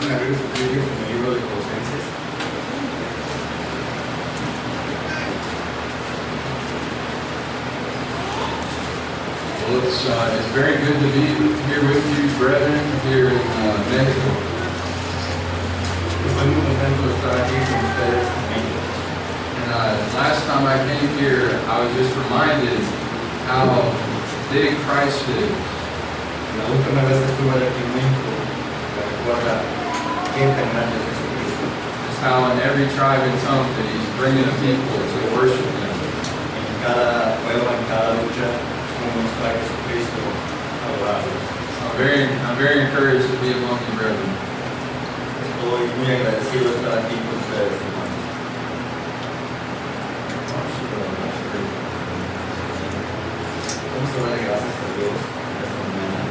pueden abrir sus Biblias en el libro de Colosenses. Well, it's very good to be here with you, brethren, here in Mexico. Estoy muy contento de estar aquí con ustedes en México. And last time I came here, I was just reminded how big Christ is. La última vez que estuve aquí en México, me recuerda qué tan grande es Jesucristo. Just how in every tribe and tongue that He's bringing a people to worship Him. En cada pueblo, en cada lucha, como nos trae Jesucristo a adorarlo. I'm very encouraged to be among you, brethren. Estoy muy agradecido de estar aquí con ustedes, hermanos. Vamos a darle gracias a Dios esta mañana.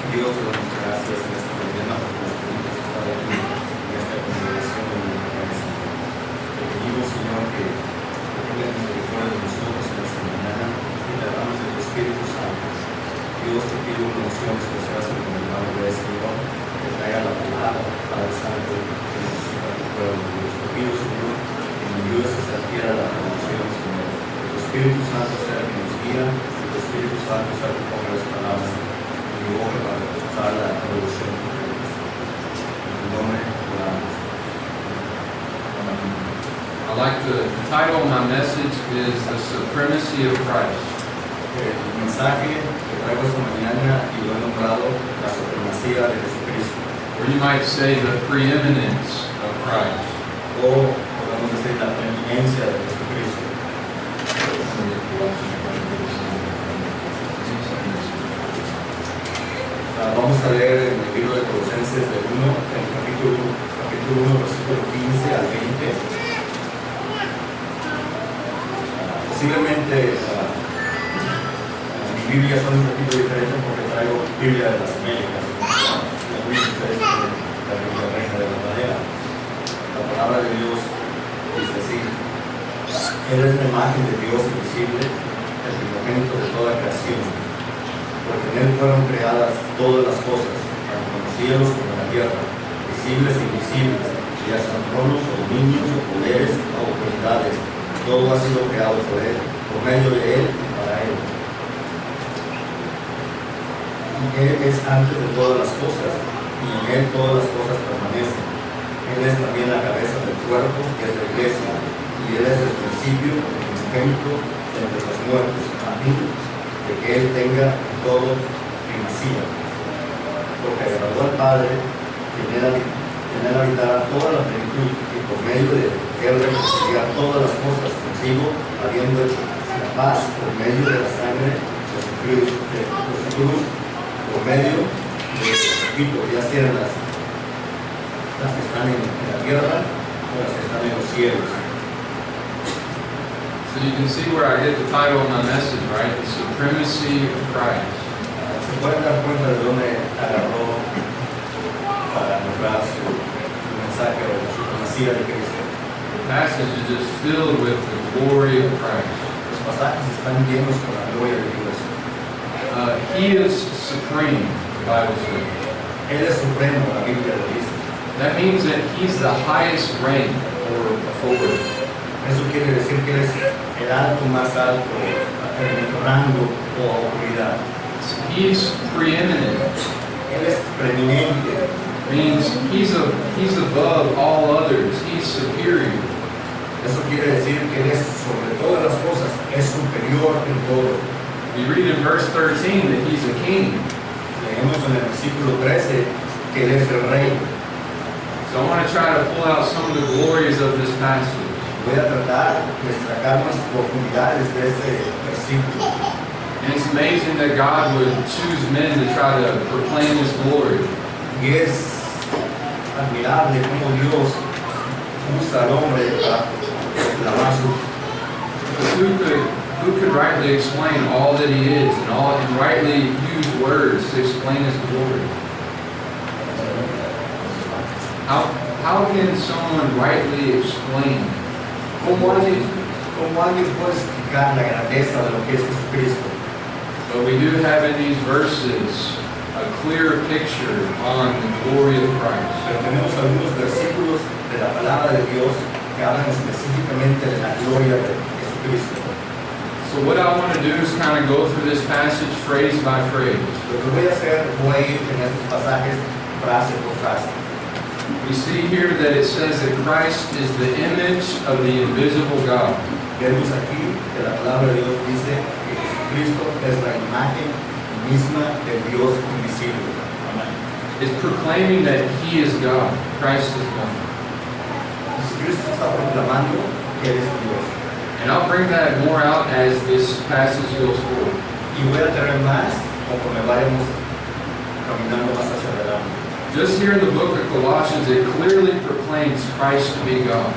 Dios, te damos gracias en esta mañana porque nos permites estar aquí en esta congregación de nuestra casa. Te pedimos, Señor, que tengas misericordia de nosotros en esta mañana y te damos de tu Espíritu Santo. Dios, te pido una unción especial sobre mi hermano de Señor, que traiga la palabra, Padre Santo, que necesita tu pueblo. Dios, te pido, Señor, que me ayudes a ser fiel a la producción, Señor. Que tu Espíritu Santo sea el que nos guía, que tu Espíritu Santo sea el que ponga las palabras en mi boca para ejecutar la producción que tenemos. En tu nombre, oramos. I like the title of my message is The Supremacy of Christ. El mensaje que traigo esta mañana y lo he nombrado la supremacía de Jesucristo. Or you might say the preeminence of Christ. O podemos decir la preeminencia de Jesucristo. Vamos a leer en el libro de Colosenses del 1, el capítulo 1, versículo 15 al 20. Posiblemente mi Biblia son un poquito diferente porque traigo Biblia de las Américas. Es muy diferente de la Biblia Reina de la Valera. La palabra de Dios dice así: Él es la imagen de Dios invisible, el primogénito de toda creación, porque en Él fueron creadas todas las cosas, tanto en los cielos como en la tierra, visibles e invisibles, ya sean tronos o dominios o poderes o autoridades. Todo ha sido creado por Él, por medio de Él y para Él. Y Él es antes de todas las cosas, y en Él todas las cosas permanecen. Él es también la cabeza del cuerpo, que es la iglesia, y Él es el principio, el primogénito entre los muertos, a fin de que Él tenga todo primacía. Porque agradó al Padre tener habitar toda la plenitud, y por medio de Él reconciliar todas las cosas consigo, habiendo hecho la paz por medio de la sangre de su cruz, por medio de Cristo, ya sean las que están en la tierra o las que están en los cielos. So you can see where I get the title of my message, right? The Supremacy of Christ. Se pueden dar cuenta de dónde agarró para nombrar su mensaje de la supremacía de Cristo. The passage is just filled with the glory of Christ. Los pasajes están llenos con la gloria de Dios. He is supreme, the Bible says. Él es supremo, la Biblia lo dice. That means that He's the highest rank or authority. Eso quiere decir que Él es el alto más alto, el rango o autoridad. He's preeminent. Él es preeminente. Means he's above all others. He's superior. Eso quiere decir que Él es sobre todas las cosas, es superior en todo. We read in verse 13 that He's a king. Leemos en el versículo 13 que Él es el rey. So I want to try to pull out some of the glories of this passage. Voy a tratar de destacar las profundidades de este versículo. And it's amazing that God would choose men to try to proclaim His glory. Y es admirable cómo Dios usa al hombre para proclamar su. Who could rightly explain all that He is and rightly use words to explain His glory? How can someone rightly explain? ¿Cómo alguien puede explicar la grandeza de lo que es Jesucristo? But we do have in these verses a clear picture on the glory of Christ. Pero tenemos algunos versículos de la palabra de Dios que hablan específicamente de la gloria de Jesucristo. So what I want to do is kind of go through this passage phrase by phrase. Lo que voy a hacer, voy a ir en estos pasajes frase por frase. We see here that it says that Christ is the image of the invisible God. Vemos aquí que la palabra de Dios dice que Jesucristo es la imagen misma del Dios invisible. Amén. It's proclaiming that He is God. Christ is God. Jesucristo está proclamando que Él es Dios. And I'll bring that more out as this passage goes forward. Y voy a tener más conforme vayamos caminando más hacia adelante. Just here in the book of Colossians, it clearly proclaims Christ to be God.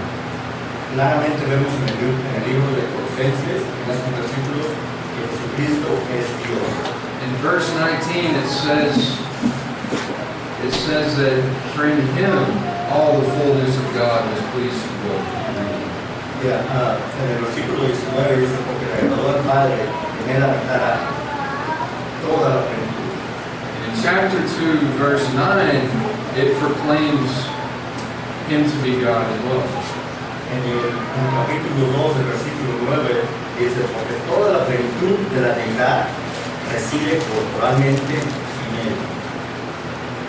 Claramente vemos en el libro de Colosenses, en estos versículos, que Jesucristo es Dios. In verse 19, it says that for in Him all the fullness of God was pleased to dwell. Ya, en el versículo 19 dice, porque reveló al Padre, en Él habitará toda la plenitud. In chapter 2, verse 9, it proclaims Him to be God as well. En el capítulo 2, el versículo 9, dice, porque toda la plenitud de la deidad reside corporalmente en Él.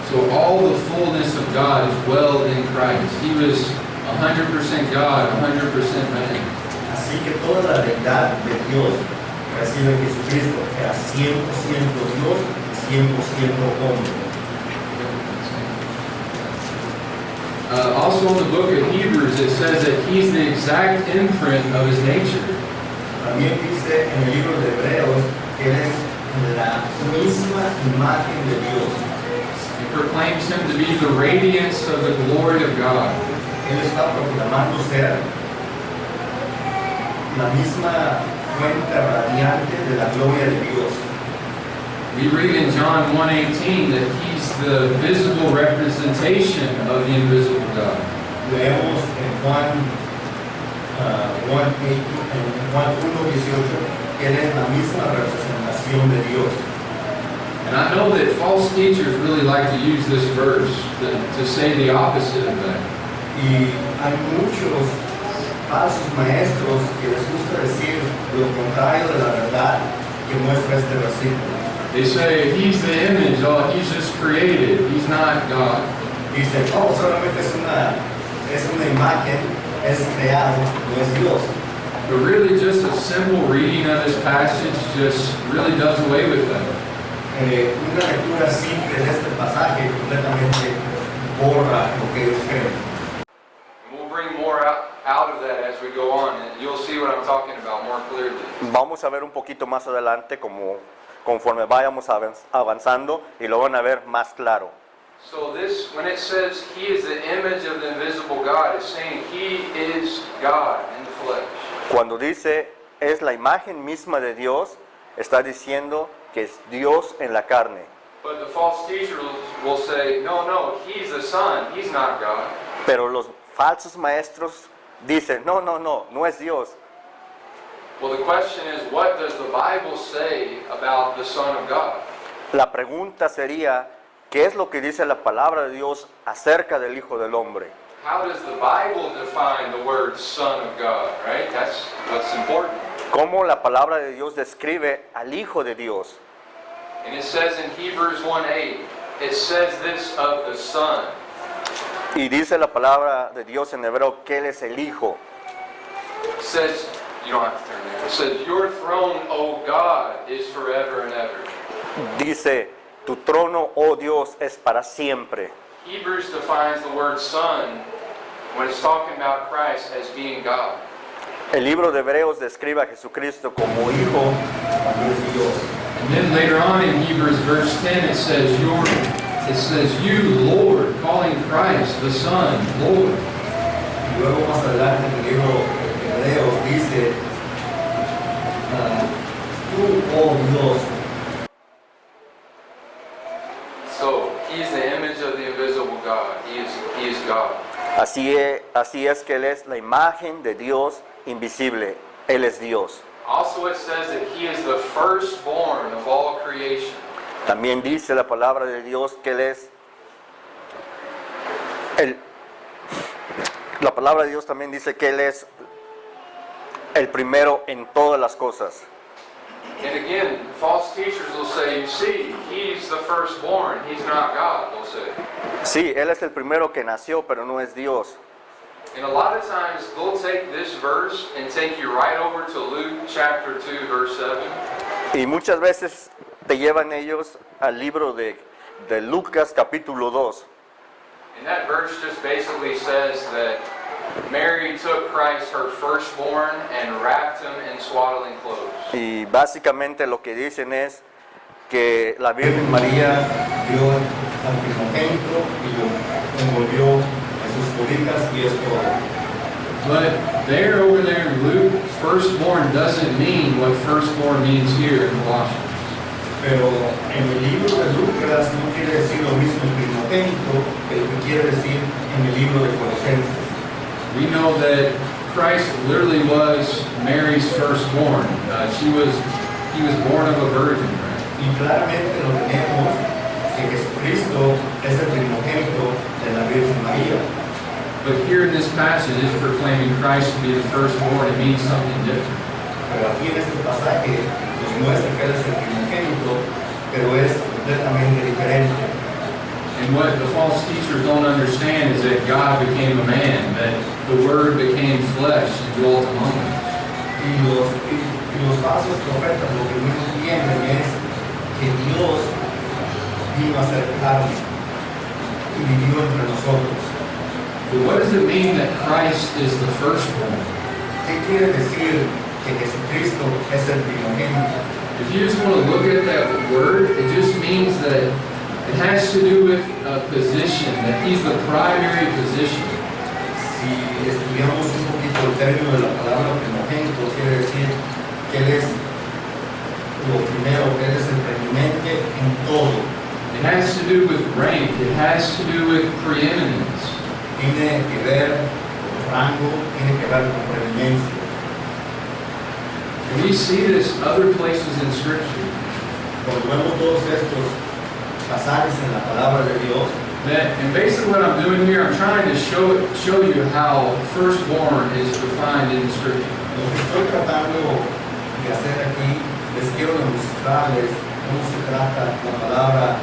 So all the fullness of God is well in Christ. He was 100% God, 100% man. Así que toda la deidad de Dios reside en Jesucristo, que era 100% Dios y 100% hombre. Also in the book of Hebrews, it says that He's the exact imprint of His nature. También dice en el libro de Hebreos que Él es la misma imagen de Dios. It proclaims Him to be the radiance of the glory of God. Él está proclamando ser la misma fuente radiante de la gloria de Dios. We read in John 1:18 that He's the visible representation of the invisible God. Leemos en Juan 1:18 que Él es la misma representación de Dios. And I know that false teachers really like to use this verse to say the opposite of that. Y hay muchos falsos maestros que les gusta decir lo contrario de la verdad que muestra este versículo. They say He's the image, oh, He's just created, He's not God. Dicen, oh, solamente es una imagen, es creado, no es Dios. But really just a simple reading of this passage just really does away with that. Una lectura simple de este pasaje completamente borra lo que ellos creen. And we'll bring more out of that as we go on, and you'll see what I'm talking about more clearly. Vamos a ver un poquito más adelante conforme vayamos avanzando y lo van a ver más claro. So this, when it says He is the image of the invisible God, it's saying He is God in the flesh. Cuando dice es la imagen misma de Dios, está diciendo que es Dios en la carne. But the false teachers will say, no, He's the Son, He's not God. Pero los falsos maestros dicen, no es Dios. Well, the question is, what does the Bible say about the Son of God? La pregunta sería, ¿qué es lo que dice la palabra de Dios acerca del Hijo del Hombre? How does the Bible define the word Son of God, right? That's what's important. ¿Cómo la palabra de Dios describe al Hijo de Dios? And it says in Hebrews 1:8, it says this of the Son. Y dice la palabra de Dios en hebreo que Él es el Hijo. It says, you don't have to turn there. It says, your throne, O God, is forever and ever. Dice, tu trono, oh Dios, es para siempre. Hebrews defines the word Son, when it's talking about Christ, as being God. El libro de Hebreos describe a Jesucristo como Hijo. Cuando es Dios. And then later on in Hebrews verse 10, it says, you, Lord, calling Christ the Son, Lord. Y luego más adelante en el libro de Hebreos dice, tú, oh Dios. So, He's the image of the invisible God. He is God. Así es que Él es la imagen de Dios invisible. Él es Dios. Also it says that He is the firstborn of all creation. También dice la palabra de Dios que Él es la palabra de Dios también dice que Él es el primero en todas las cosas. And again, false teachers will say, you see, he's the firstborn, he's not God, they'll say. Sí, Él es el primero que nació, pero no es Dios. And a lot of times they'll take this verse and take you right over to Luke chapter 2, verse 7. Y muchas veces te llevan ellos al libro de Lucas capítulo 2. And that verse just basically says that Mary took Christ, her firstborn, and wrapped him in swaddling clothes. Y básicamente lo que dicen es que la Virgen María dio al primogénito y lo envolvió en sus cobijas y es todo. But there, over there in Luke, firstborn doesn't mean what firstborn means here in Colossians. Pero en el libro de Lucas no quiere decir lo mismo el primogénito que lo que quiere decir en el libro de Colosenses. We know that Christ literally was Mary's firstborn. He was born of a virgin, right? Y claramente lo tenemos que Jesucristo es el primogénito de la Virgen María. But here in this passage, it's proclaiming Christ to be the firstborn. It means something different. Pero aquí en este pasaje nos muestra que Él es el primogénito, pero es completamente diferente. And what the false teachers don't understand is that God became a man, that the Word became flesh and dwelt among us. Y los falsos profetas lo que no entienden es que Dios vino a ser carne y vivió entre nosotros. But what does it mean that Christ is the firstborn? ¿Qué quiere decir que Jesucristo es el primogénito? If you just want to look at that word, it just means that it has to do with a position, that he's the primary position. Si estudiamos un poquito el término de la palabra primogénito, quiere decir que Él es lo primero, que Él es el preeminente en todo. It has to do with rank. It has to do with preeminence. Tiene que ver con rango, tiene que ver con preeminencia. And we see this other places in Scripture. Cuando vemos todos estos pasajes en la palabra de Dios, And basically what I'm doing here, I'm trying to show you how firstborn is defined in Scripture. lo que estoy tratando de hacer aquí, les quiero demostrarles cómo se trata la palabra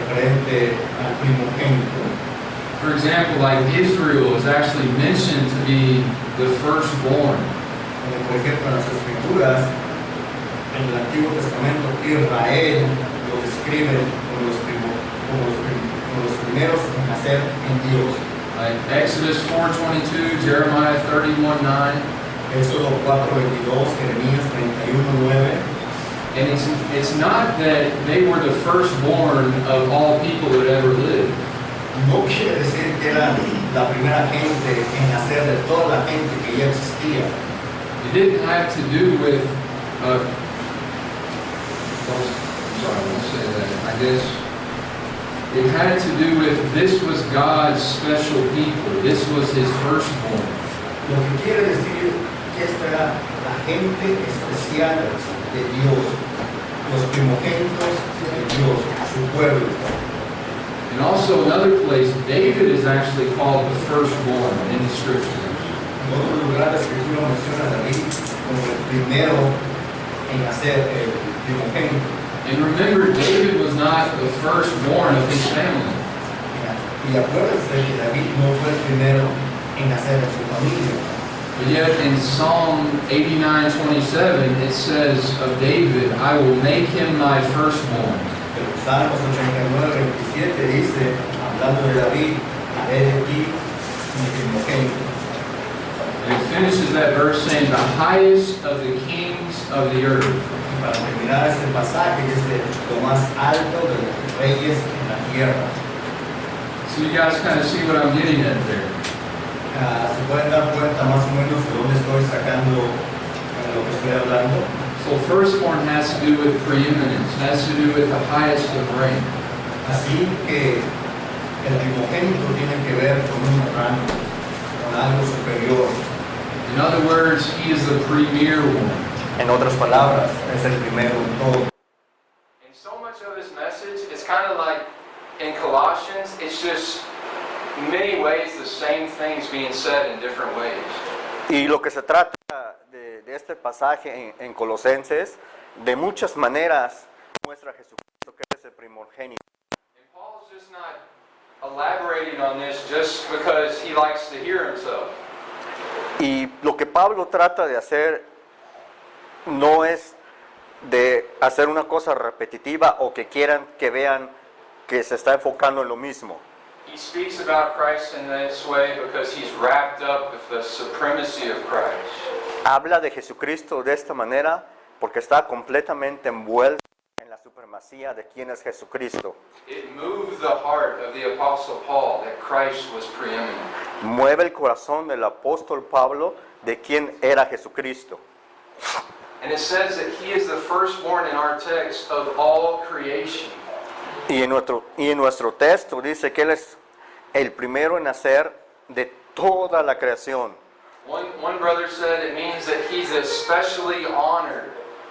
referente al primogénito. For example, like Israel is actually mentioned to be the firstborn. Como por ejemplo en las Escrituras, en el Antiguo Testamento, Israel lo describen como los primeros en nacer en Dios. Like Exodus 4:22, Jeremiah 31:9. Éxodo 4:22, Jeremías 31:9. And it's not that they were the firstborn of all people that ever lived. No quiere decir que eran la primera gente en nacer de toda la gente que ya existía. It didn't have to do with, sorry, I won't say that. I guess it had to do with this was God's special people. This was His firstborn. Lo que quiere decir que esta era la gente especial de Dios, los primogénitos de Dios, su pueblo. And also another place, David is actually called the firstborn in the Scripture. En otro lugar la Escritura menciona a David como el primero en nacer, el primogénito. And remember, David was not the firstborn of his family. Y acuérdense que David no fue el primero en nacer en su familia. But yet in Psalm 89:27, it says of David, I will make him my firstborn. El Salmos 89:27 dice, hablando de David, haré de ti mi primogénito. And it finishes that verse saying, the highest of the kings of the earth. Y para terminar este pasaje, dice, lo más alto de los reyes en la tierra. So you guys kind of see what I'm getting at there. Se pueden dar cuenta más o menos de dónde estoy sacando lo que estoy hablando. So firstborn has to do with preeminence, has to do with the highest of rank. Así que el primogénito tiene que ver con un rango, con algo superior. In other words, he is the premier one. En otras palabras, es el primero en todo. And so much of this in Colossians, it's just many ways the same things being said in different ways. Y lo que se trata de este pasaje en Colosenses, de muchas maneras muestra a Jesucristo que es el primogénito. And Paul's just not elaborating on this just because he likes to hear himself. Y lo que Pablo trata de hacer no es de hacer una cosa repetitiva o que quieran que vean que se está enfocando en lo mismo. He speaks about Christ in this way because he's wrapped up with the supremacy of Christ. Habla de Jesucristo de esta manera porque está completamente envuelto en la supremacía de quién es Jesucristo. It moved the heart of the Apostle Paul that Christ was preeminent. Mueve el corazón del apóstol Pablo de quién era Jesucristo. And it says that he is the firstborn in our text of all creation. Y en nuestro texto dice que Él es el primero en nacer de toda la creación. One brother said it means that he's especially honored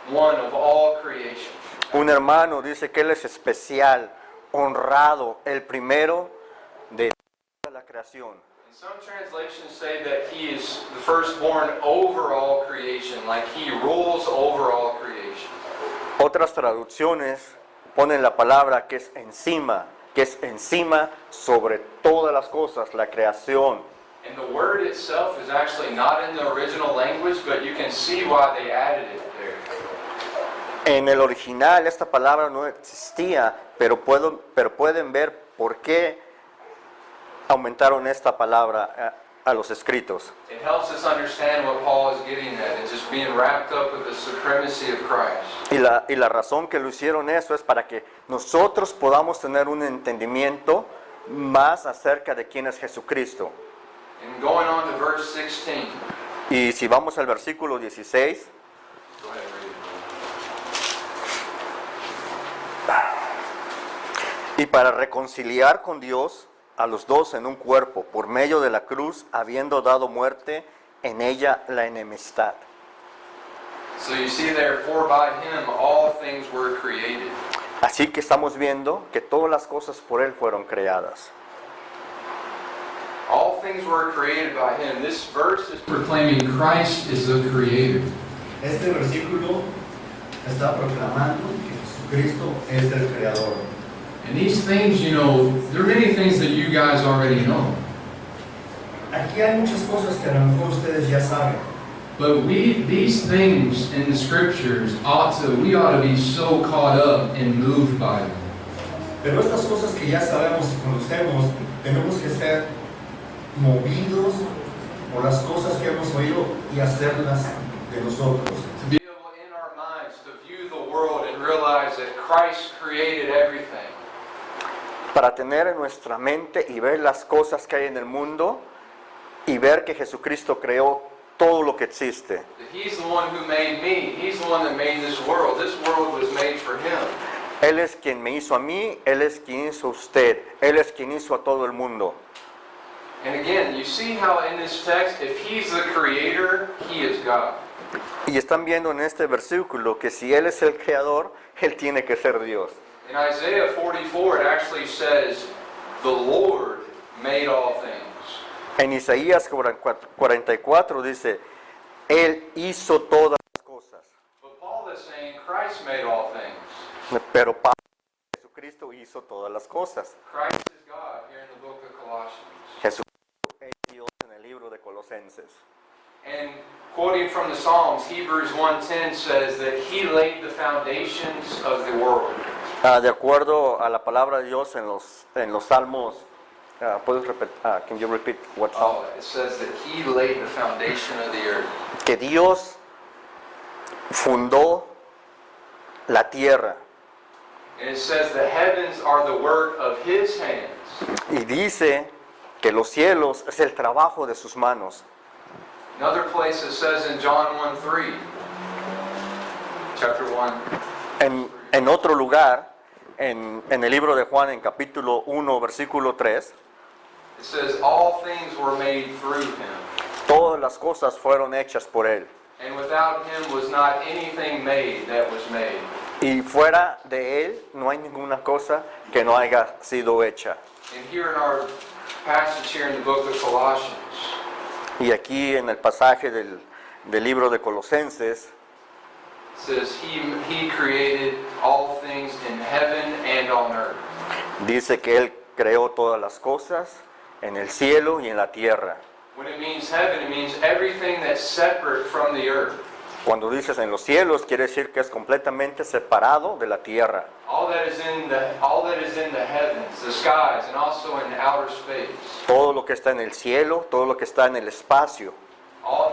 one of all creation. Un hermano dice que Él es especial, honrado, el primero de toda la creación. And some translations say that he is the firstborn over all creation, like he rules over all creation. Otras traducciones ponen la palabra que es encima sobre todas las cosas, la creación. And the word itself is actually not in the original language, but you can see why they added it there. En el original esta palabra no existía, pero pueden ver por qué aumentaron esta palabra a los escritos. It helps us understand what Paul is getting at, and just being wrapped up with the supremacy of Christ. Y la razón que lo hicieron eso es para que nosotros podamos tener un entendimiento más acerca de quién es Jesucristo. And going on to verse 16. Y si vamos al versículo 16, Go ahead, read it. y para reconciliar con Dios a los dos en un cuerpo, por medio de la cruz, habiendo dado muerte en ella la enemistad. So you see, therefore, by him all things were created. Así que estamos viendo que todas las cosas por Él fueron creadas. All things were created by him. This verse is proclaiming Christ is the creator. Este versículo está proclamando que Jesucristo es el creador. And these things, you know, there are many things that you guys already know. Aquí hay muchas cosas que a lo mejor ustedes ya saben. But these things in the scriptures we ought to be so caught up and moved by them. Pero estas cosas que ya sabemos y conocemos, tenemos que ser movidos por las cosas que hemos oído y hacerlas de nosotros. To be able in our minds to view the world and realize that Christ created everything. Para tener en nuestra mente y ver las cosas que hay en el mundo y ver que Jesucristo creó todo lo que existe. That he's the one who made me. He's the one that made this world. This world was made for him. Él es quien me hizo a mí, Él es quien hizo a usted, Él es quien hizo a todo el mundo. And again, you see how in this text, if he's the creator, he is God. Y están viendo en este versículo que si Él es el creador, Él tiene que ser Dios. In Isaiah 44, it actually says, the Lord made all things. En Isaías 44 dice, Él hizo todas las cosas. But Paul is saying Christ made all things. Pero Jesucristo hizo todas las cosas. Christ is God here in the book of Colossians. Jesucristo es Dios en el libro de Colosenses. And quoting from the Psalms, Hebrews 1:10 says that he laid the foundations of the world. De acuerdo a la palabra de Dios en los Salmos, ¿puedes repetir? Can you repeat what psalm? Oh, it says that he laid the foundation of the earth. Que Dios fundó la tierra. And it says the heavens are the work of his hands. Y dice que los cielos es el trabajo de sus manos. Another place it says in John 1:3, chapter 1. En otro lugar, en el libro de Juan, en capítulo 1, versículo 3, It says all things were made through him. todas las cosas fueron hechas por Él. And without him was not anything made that was made. Y fuera de Él no hay ninguna cosa que no haya sido hecha. And here in our passage here in the book of Colossians, Y aquí en el pasaje del libro de Colosenses, it says he created all things in heaven and on earth. dice que Él creó todas las cosas en el cielo y en la tierra. When it means heaven, it means everything that's separate from the earth. Cuando dices en los cielos, quiere decir que es completamente separado de la tierra. All that is in the heavens, the skies, and also in outer space. Todo lo que está en el cielo, todo lo que está en el espacio.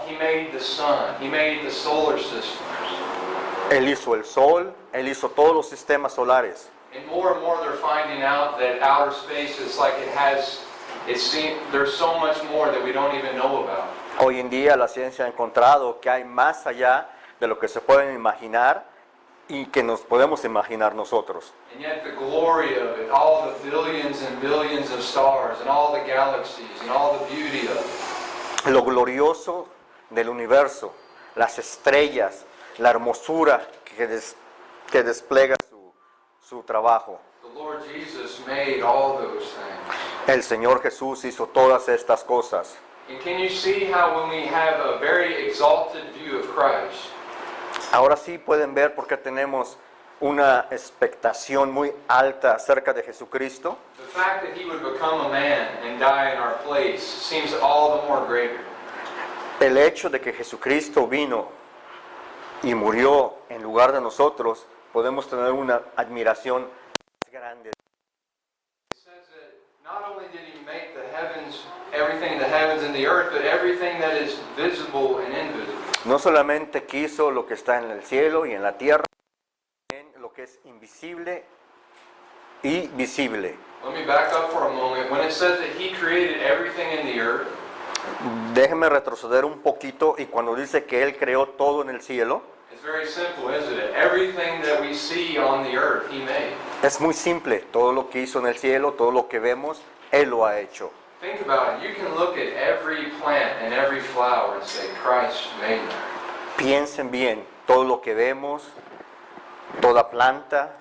He made the sun. He made the solar systems. Él hizo el sol, Él hizo todos los sistemas solares. And more they're finding out that outer space is like there's so much more that we don't even know about. Hoy en día la ciencia ha encontrado que hay más allá de lo que se pueden imaginar y que nos podemos imaginar nosotros. And yet the glory of it, all the billions and billions of stars and all the galaxies and all the beauty of it. Lo glorioso del universo, las estrellas, la hermosura que despliega su trabajo. The Lord Jesus made all those things. El Señor Jesús hizo todas estas cosas. And can you see how when we have a very exalted view of Christ, Ahora sí pueden ver por qué tenemos una expectación muy alta acerca de Jesucristo. the fact that he would become a man and die in our place seems all the more greater. El hecho de que Jesucristo vino y murió en lugar de nosotros, podemos tener una admiración más grande. It says that not only did he make the heavens, everything in the heavens and the earth, but everything that is visible and invisible. No solamente quiso lo que está en el cielo y en la tierra, también lo que es invisible y visible. Let me back up for a moment. When it says that he created everything in the earth, Déjenme retroceder un poquito y cuando dice que Él creó todo en el cielo, it's very simple, isn't it? Everything that we see on the earth, he made. es muy simple. Todo lo que hizo en el cielo, todo lo que vemos, Él lo ha hecho. Think about it. You can look at every plant and every flower and say, Christ made that. Piensen bien, todo lo que vemos, toda planta,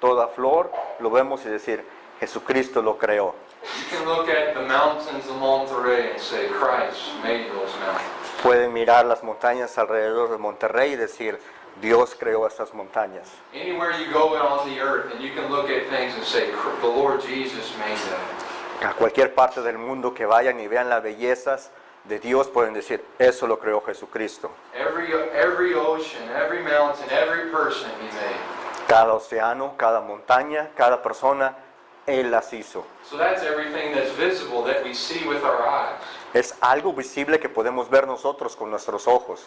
toda flor, lo vemos y decir, Jesucristo lo creó. You can look at the mountains of Monterey and say, Christ made those mountains. Pueden mirar las montañas alrededor de Monterrey y decir, Dios creó estas montañas. Anywhere you go on the earth and you can look at things and say, the Lord Jesus made that. A cualquier parte del mundo que vayan y vean las bellezas de Dios, pueden decir, eso lo creó Jesucristo. Every ocean, every mountain, every person he made. Cada océano, cada montaña, cada persona, Él las hizo. So that's everything that's visible that we see with our eyes. Es algo visible que podemos ver nosotros con nuestros ojos.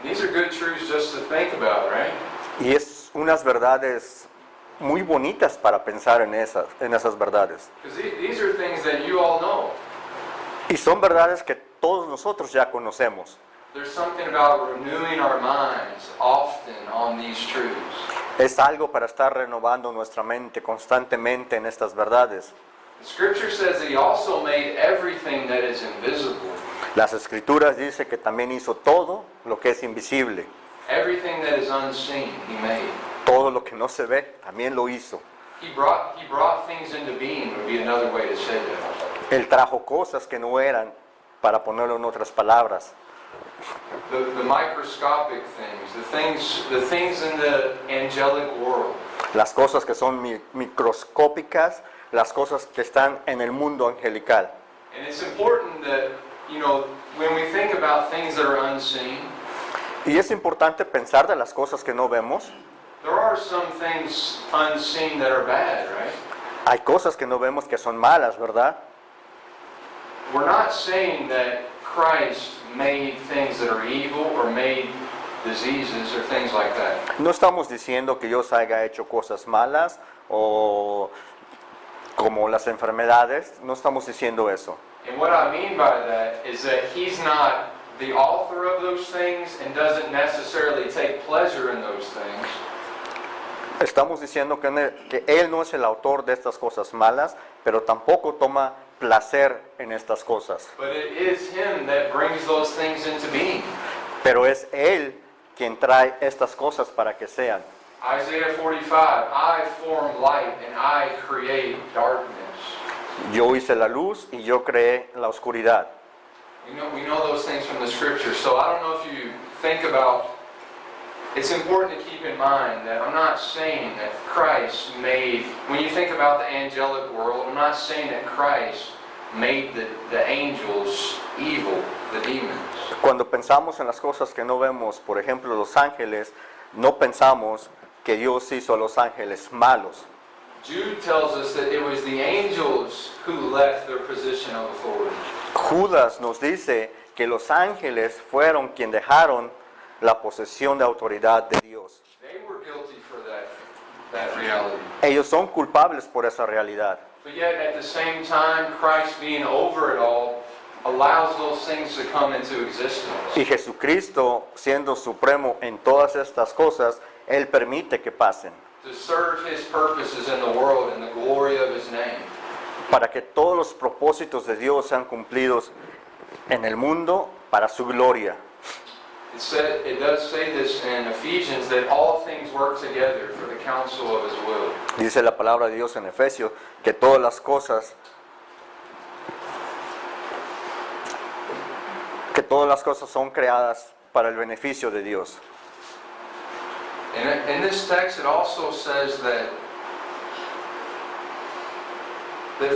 These are good truths just to think about, right? Y es unas verdades muy bonitas para pensar en esas verdades. Because these are things that you all know. Y son verdades que todos nosotros ya conocemos. There's something about renewing our minds often on these truths. Es algo para estar renovando nuestra mente constantemente en estas verdades. The scripture says that he also made everything that is invisible. Las Escrituras dicen que también hizo todo lo que es invisible. Everything that is unseen, he made. Todo lo que no se ve, también lo hizo. He brought things into being would be another way to say that. Él trajo cosas que no eran, para ponerlo en otras palabras. The microscopic things, the things in the angelic world. Las cosas que son microscópicas, las cosas que están en el mundo angelical. And it's important that, when we think about things that are unseen, Y es importante pensar de las cosas que no vemos. there are some things unseen that are bad, right? Hay cosas que no vemos que son malas, ¿verdad? We're not saying that Christ made things that are evil or made diseases or things like that. No estamos diciendo que Dios haya hecho cosas malas o como las enfermedades. No estamos diciendo eso. And what I mean by that is that he's not the author of those things and doesn't necessarily take pleasure in those things. Estamos diciendo que Él no es el autor de estas cosas malas, pero tampoco toma placer en estas cosas. But it is him that brings those things into being. Pero es Él quien trae estas cosas para que sean. Isaiah 45, I form light and I create darkness. Yo hice la luz y yo creé la oscuridad. We know those things from the scripture. So I don't know if you think about, it's important to keep in mind that I'm not saying that Christ made, when you think about the angelic world, I'm not saying that Christ made the angels evil, the demons. Cuando pensamos en las cosas que no vemos, por ejemplo, los ángeles, no pensamos que Dios hizo a los ángeles malos. Jude tells us that it was the angels who left their position of authority. Judas nos dice que los ángeles fueron quienes dejaron la posesión de autoridad de Dios. They were guilty for that reality. Ellos son culpables por esa realidad. But yet at the same time, Christ being over it all allows those things to come into existence. Y Jesucristo, siendo supremo en todas estas cosas, Él permite que pasen, To serve His purposes in the world and the glory of His name. para que todos los propósitos de Dios sean cumplidos en el mundo para su gloria. It does say this in Ephesians that all things work together for the counsel of His will. Dice la palabra de Dios en Efesios que todas las cosas son creadas para el beneficio de Dios. And in this text it also says that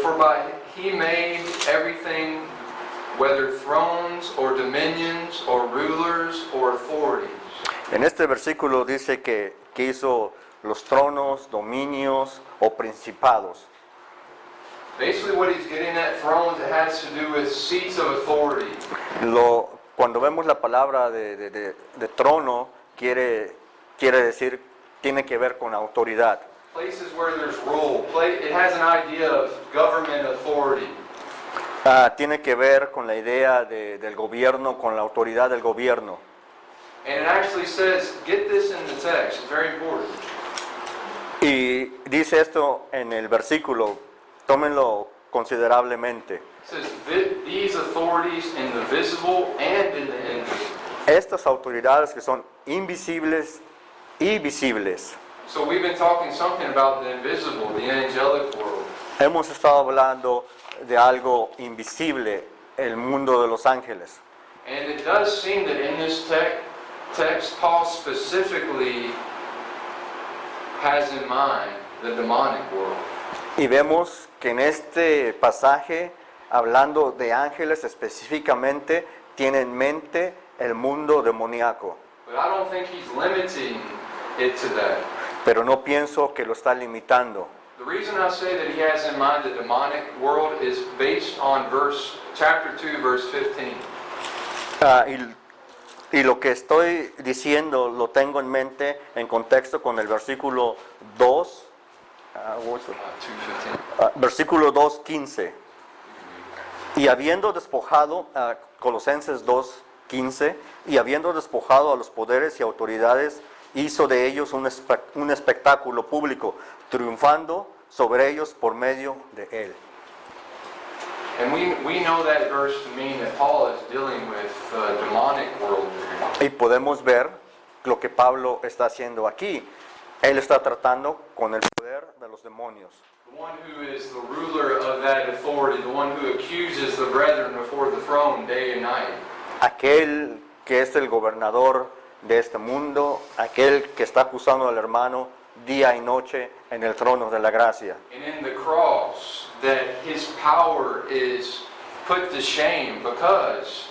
for by He made everything, whether thrones or dominions or rulers or authorities. En este versículo dice que hizo los tronos, dominios o principados. Basically what he's getting at, thrones, it has to do with seats of authority. Cuando vemos la palabra de trono, quiere decir, tiene que ver con autoridad. Places where there's rule. It has an idea of government authority. Tiene que ver con la idea del gobierno, con la autoridad del gobierno. And it actually says, get this in the text, it's very important. Y dice esto en el versículo, tómenlo considerablemente. It says, these authorities in the visible and in the invisible. Estas autoridades que son invisibles y visibles. So we've been talking something about the invisible, the angelic world. Hemos estado hablando de algo invisible, el mundo de los ángeles. And it does seem that in this text, Paul specifically has in mind the demonic world. Y vemos que en este pasaje, hablando de ángeles específicamente, tiene en mente el mundo demoníaco. But I don't think he's limiting it to that. Pero no pienso que lo está limitando. The reason I say that he has in mind the demonic world is based on chapter 2, verse 15. Y lo que estoy diciendo lo tengo en mente en contexto con el versículo 2, versículo 2:15. Y habiendo despojado, Colosenses 2:15, y habiendo despojado a los poderes y autoridades, hizo de ellos un espectáculo público, triunfando sobre ellos por medio de él. And we know that verse to mean that Paul is dealing with the demonic world. Y podemos ver lo que Pablo está haciendo aquí. Él está tratando con el poder de los demonios. The one who is the ruler of that authority, the one who accuses the brethren before the throne day and night. Aquel que es el gobernador de este mundo, aquel que está acusando al hermano día y noche en el trono de la gracia. And in the cross, that his power is put to shame because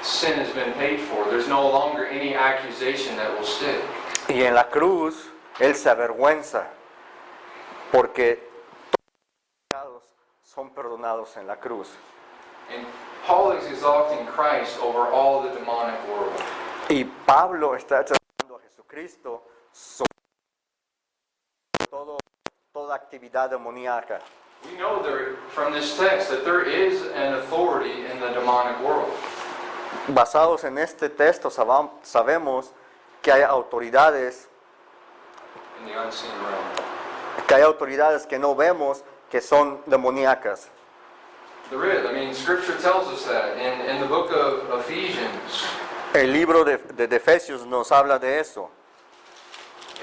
sin has been paid for. There's no longer any accusation that will stick. Y en la cruz, él se avergüenza porque todos los pecados son perdonados en la cruz. And Paul is exalting Christ over all the demonic world. Y Pablo está exaltando a Jesucristo sobre toda actividad demoníaca. We know from this text that there is an authority in the demonic world. Basados en este texto sabemos que hay autoridades In the unseen realm. que hay autoridades que no vemos que son demoníacas. There is. I mean, Scripture tells us that in the book of Ephesians. El libro de Efesios nos habla de eso.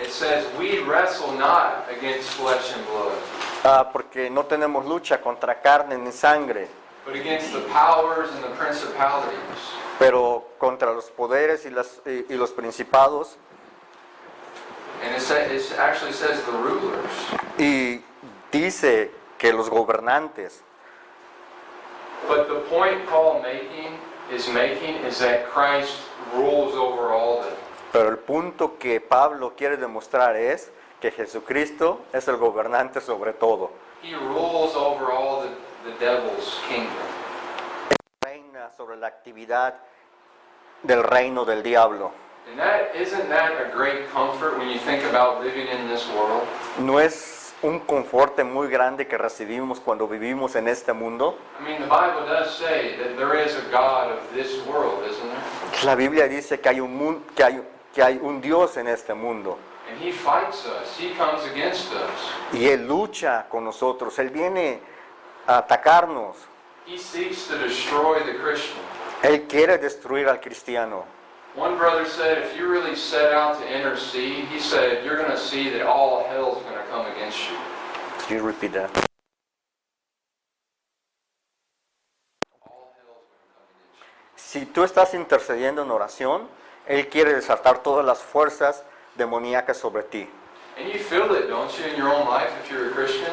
it says, we wrestle not against flesh and blood, porque no tenemos lucha contra carne ni sangre, but against the powers and the principalities. pero contra los poderes y los principados, And it actually says the rulers. y dice que los gobernantes. But the point Paul is making is that Christ rules over all of it. Pero el punto que Pablo quiere demostrar es que Jesucristo es el gobernante sobre todo. He rules over all the devil's kingdom. Reina sobre la actividad del reino del diablo. And isn't that a great comfort when you think about living in this world? ¿No es un conforte muy grande que recibimos cuando vivimos en este mundo? I mean, the Bible does say that there is a God of this world, isn't there? La Biblia dice que hay un Dios en este mundo. And He fights us. He comes against us. Y Él lucha con nosotros. Él viene a atacarnos. He seeks to destroy the Christian. Él quiere destruir al cristiano. One brother said, if you really set out to intercede, he said, you're going to see that all hell's going to come against you. Could you repeat that? All hell's going to come against you. Si tú estás intercediendo en oración, Él quiere desatar todas las fuerzas demoníacas sobre ti. And you feel it, don't you, in your own life if you're a Christian?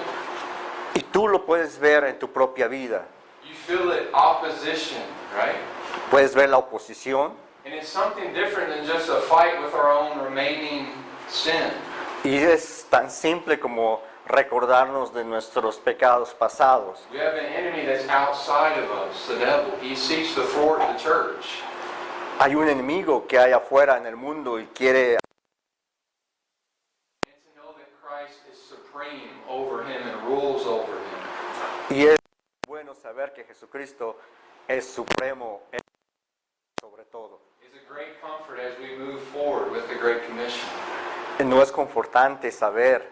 Y tú lo puedes ver en tu propia vida. You feel it opposition, right? Puedes ver la oposición. And it's something different than just a fight with our own remaining sin. Y es tan simple como recordarnos de nuestros pecados pasados. We have an enemy that's outside of us, the devil. He seeks to thwart the church. Hay un enemigo que hay afuera en el mundo y quiere. And to know that Christ is supreme over him and rules over him. Y es bueno saber que Jesucristo es supremo sobre todo. It's a great comfort as we move forward with the Great Commission. No es confortante saber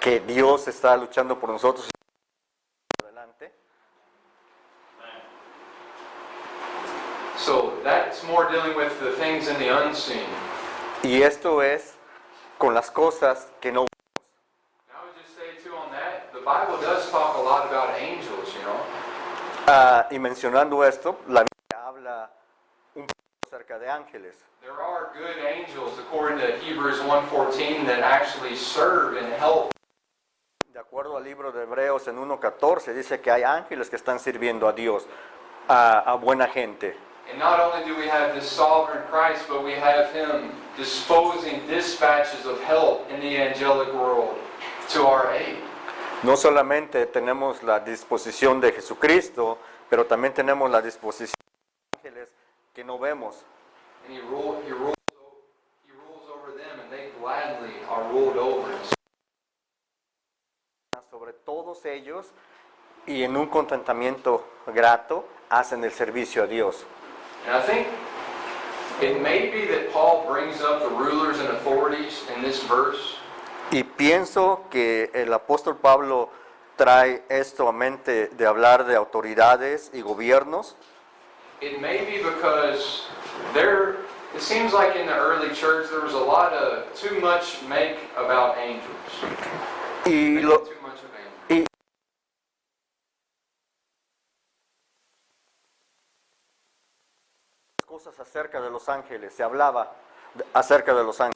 que Dios está luchando por nosotros. Adelante. So that's more dealing with the things in the unseen. Y esto es con las cosas que no. And I would just say too on that, the Bible does talk a lot about angels, you know. Y mencionando esto, la Biblia habla un poco acerca de ángeles. There are good angels, according to Hebrews 1:14, that actually serve and help. De acuerdo al libro de Hebreos en 1:14 dice que hay ángeles que están sirviendo a Dios, a buena gente. And not only do we have this sovereign Christ, but we have Him disposing dispatches of help in the angelic world to our aid. No solamente tenemos la disposición de Jesucristo, pero también tenemos la disposición de ángeles que no vemos. And He rules over them, and they gladly are ruled over. Sobre todos ellos y en un contentamiento grato hacen el servicio a Dios. And I think it may be that Paul brings up the rulers and authorities in this verse. Y pienso que el apóstol Pablo trae esto a mente de hablar de autoridades y gobiernos. It may be because it seems like in the early church there was a lot of too much make about angels. Y Making lo, too much of angels. cosas acerca de los ángeles, se hablaba acerca de los ángeles.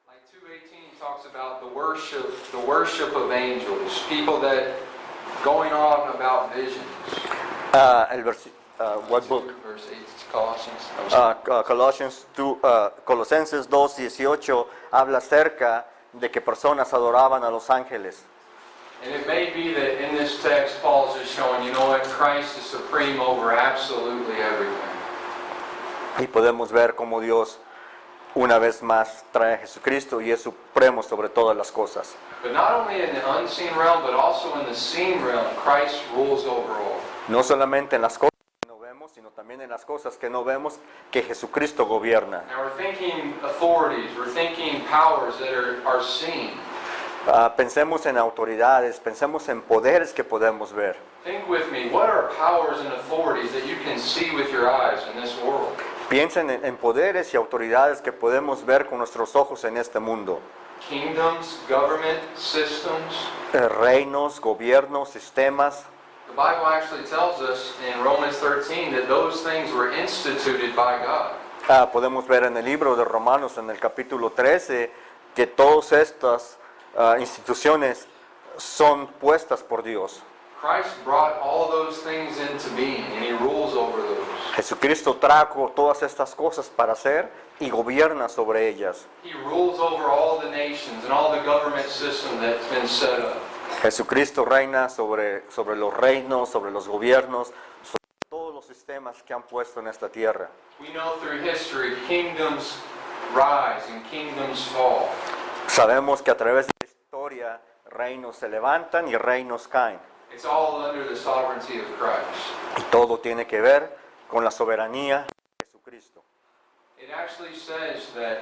Like 2:18 talks about the worship of angels, people that going on about visions. What book? Verse 8, Colossians. Colosenses 2:18 habla acerca de que personas adoraban a los ángeles. And it may be that in this text Paul's just showing, you know what, Christ is supreme over absolutely everything. Y podemos ver cómo Dios una vez más trae a Jesucristo y es supremo sobre todas las cosas. But not only in the unseen realm, but also in the seen realm, Christ rules over all. No solamente en las cosas que no vemos, sino también en las cosas que no vemos que Jesucristo gobierna. Now we're thinking authorities, we're thinking powers that are seen. Pensemos en autoridades, pensemos en poderes que podemos ver. Think with me, what are powers and authorities that you can see with your eyes in this world? Piensen en poderes y autoridades que podemos ver con nuestros ojos en este mundo. Kingdoms, government, systems. Reinos, gobiernos, sistemas. The Bible actually tells us in Romans 13 that those things were instituted by God. Podemos ver en el libro de Romanos, en el capítulo 13, que todas estas instituciones son puestas por Dios. Christ brought all those things into being, and He rules over those. Jesucristo trajo todas estas cosas para hacer y gobierna sobre ellas. He rules over all the nations and all the government system that's been set up. Jesucristo reina sobre los reinos, sobre los gobiernos, sobre todos los sistemas que han puesto en esta tierra. We know through history, kingdoms rise and kingdoms fall. Sabemos que a través de la historia, reinos se levantan y reinos caen. It's all under the sovereignty of Christ. Y todo tiene que ver con la soberanía de Jesucristo. It actually says that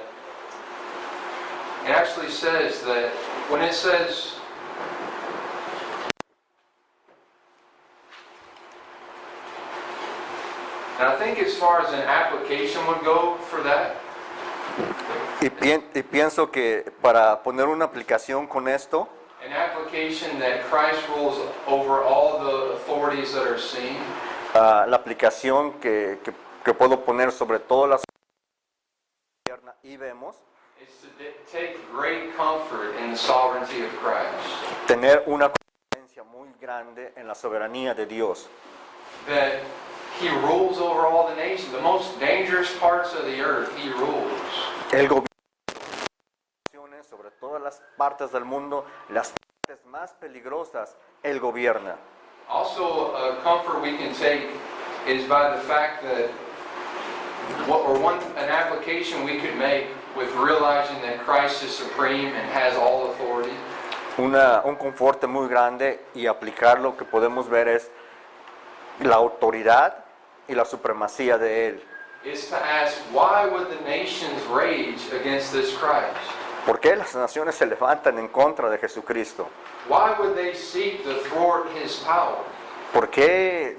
when it says and I think as far as an application would go for that, Y pienso que para poner una aplicación con esto, an application that Christ rules over all the authorities that are seen, la aplicación que puedo poner sobre todas las gobierna y vemos, is to take great comfort in the sovereignty of Christ. tener una conciencia muy grande en la soberanía de Dios. That He rules over all the nations. The most dangerous parts of the earth, He rules. El gobierno sobre todas las partes del mundo, las partes más peligrosas, Él gobierna. Also, a comfort we can take is by the fact that, an application we could make with realizing that Christ is supreme and has all authority. Un conforte muy grande y aplicarlo que podemos ver es la autoridad y la supremacía de Él. Is to ask, why would the nations rage against this Christ? ¿Por qué las naciones se levantan en contra de Jesucristo? Why would they seek to thwart His power? ¿Por qué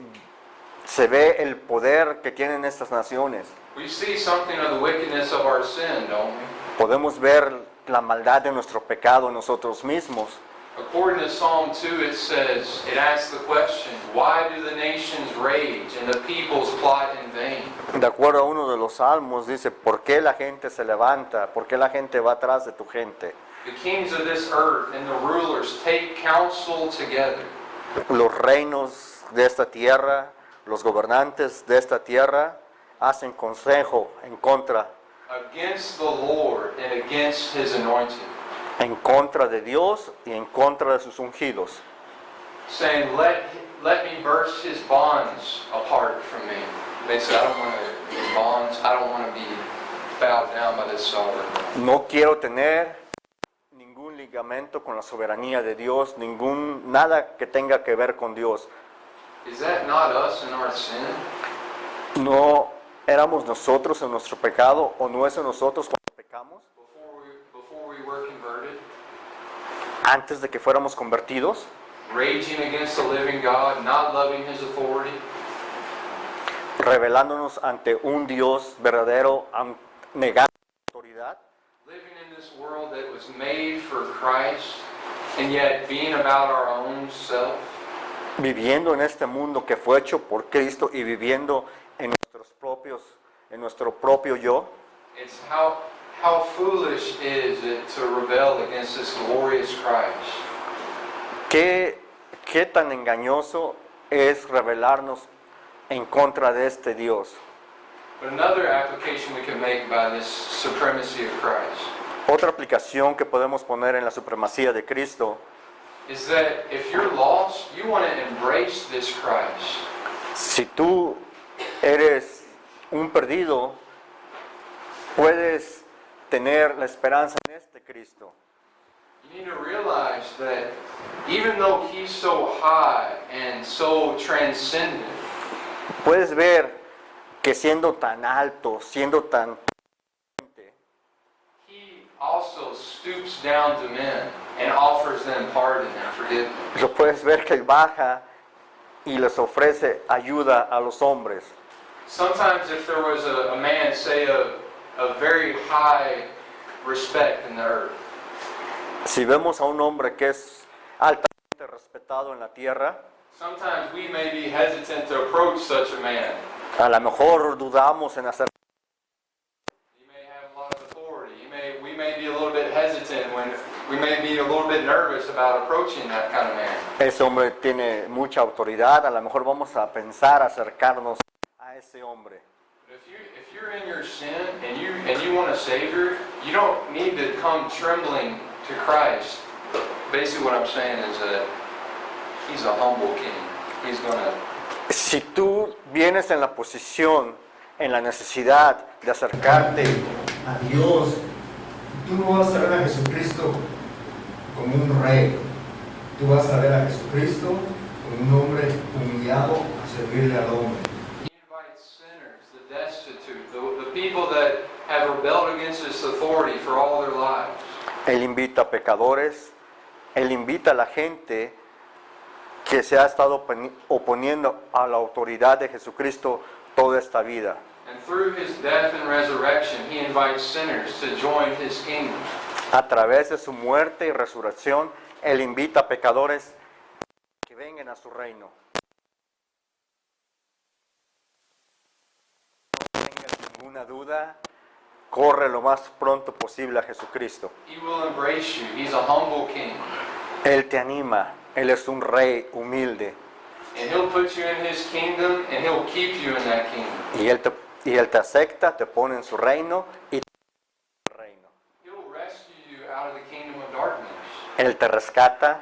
se ve el poder que tienen estas naciones? We see something of the wickedness of our sin, don't we? Podemos ver la maldad de nuestro pecado en nosotros mismos. According to Psalm 2, it asks the question, why do the nations rage and the peoples plot in vain? De acuerdo a uno de los salmos dice, ¿por qué la gente se levanta? ¿Por qué la gente va atrás de tu gente? The kings of this earth and the rulers take counsel together. Los reinos de esta tierra, los gobernantes de esta tierra hacen consejo en contra Against the Lord and against His anointed. En contra de Dios y en contra de sus ungidos. Saying, let me burst His bonds apart from me. They say, I don't want to be bonds. I don't want to be bowed down by this sovereign. No quiero tener ningún ligamento con la soberanía de Dios, nada que tenga que ver con Dios. Is that not us in our sin? ¿No éramos nosotros en nuestro pecado o no es en nosotros cuando pecamos? Before we were converted? Antes de que fuéramos convertidos, Raging against the living God, not loving His authority? rebelándonos ante un Dios verdadero, negando su autoridad, Living in this world that was made for Christ, and yet being about our own self? viviendo en este mundo que fue hecho por Cristo y viviendo en nuestro propio yo. It's how foolish is it to rebel against this glorious Christ? ¿Qué tan engañoso es rebelarnos en contra de este Dios? But another application we can make by this supremacy of Christ Otra aplicación que podemos poner en la supremacía de Cristo is that if you're lost, you want to embrace this Christ. si tú eres un perdido, puedes tener la esperanza en este Cristo. You need to realize that even though He's so high and so transcendent, Puedes ver que siendo tan alto, siendo tan He also stoops down to men and offers them pardon and forgiveness. lo puedes ver que Él baja y les ofrece ayuda a los hombres. sometimes if there was a man, say, of very high respect in the earth, Si vemos a un hombre que es altamente respetado en la tierra, sometimes we may be hesitant to approach such a man. a lo mejor dudamos en hacer. He may have a lot of authority. We may be a little bit hesitant when we may be a little bit nervous about approaching that kind of man. Ese hombre tiene mucha autoridad, a lo mejor vamos a pensar acercarnos a ese hombre. But if you're in your sin and you want a Savior, you don't need to come trembling to Christ. Basically what I'm saying is that He's a humble King. He's gonna. Si tú vienes en la posición, en la necesidad de acercarte A Dios, tú no vas a ver a Jesucristo como un rey. Tú vas a ver a Jesucristo como un hombre humillado a servirle al hombre. He invites sinners, the destitute, the people that have rebelled against His authority for all their lives. Él invita a pecadores, Él invita a la gente que se ha estado oponiendo a la autoridad de Jesucristo toda esta vida. And through His death and resurrection, He invites sinners to join His kingdom. A través de su muerte y resurrección, Él invita a pecadores que vengan a su reino. No tengas ninguna duda, corre lo más pronto posible a Jesucristo. He will embrace you. He's a humble King. Él te anima, Él es un rey humilde And He'll put you in His kingdom, and He'll keep you in that kingdom. y él te acepta, te pone en su reino y te pone en su reino. He'll rescue you out of the kingdom of darkness. Él te rescata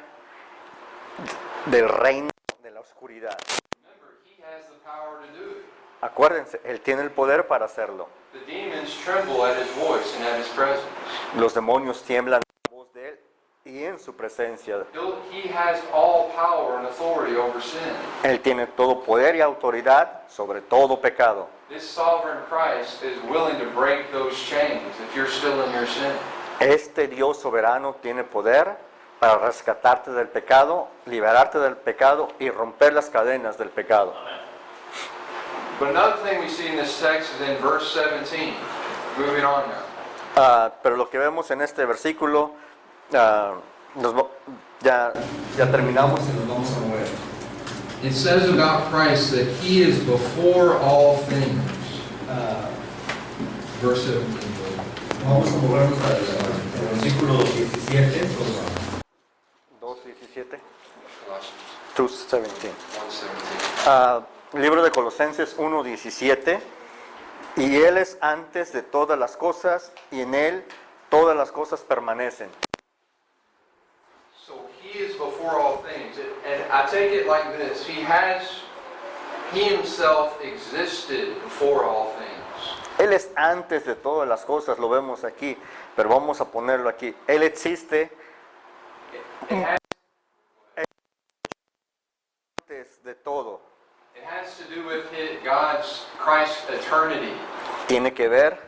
del reino de la oscuridad. Remember, He has the power to do it. Acuérdense, Él tiene el poder para hacerlo. The demons tremble at His voice and at His presence. Los demonios tiemblan en la voz de Él y en su presencia. He has all power and authority over sin. Él tiene todo poder y autoridad sobre todo pecado. This sovereign Christ is willing to break those chains if you're still in your sin. Este Dios soberano tiene poder para rescatarte del pecado, liberarte del pecado y romper las cadenas del pecado. But another thing we see in this text is in verse 17. Moving on now. Pero lo que vemos en este versículo, ya terminamos y nos vamos a mover. It says about Christ that He is before all things. Ah, Verse 17. Vamos a movernos al versículo 17. 2:17. Colossians 2:17. 1:17. Libro de Colosenses 1:17. Y Él es antes de todas las cosas, y en Él todas las cosas permanecen. So He is before all things. And I take it like this. He Himself existed before all things. Él es antes de todas las cosas, lo vemos aquí, pero vamos a ponerlo aquí. Él existe It has, antes de todo. it has to do with Christ's eternity. Tiene que ver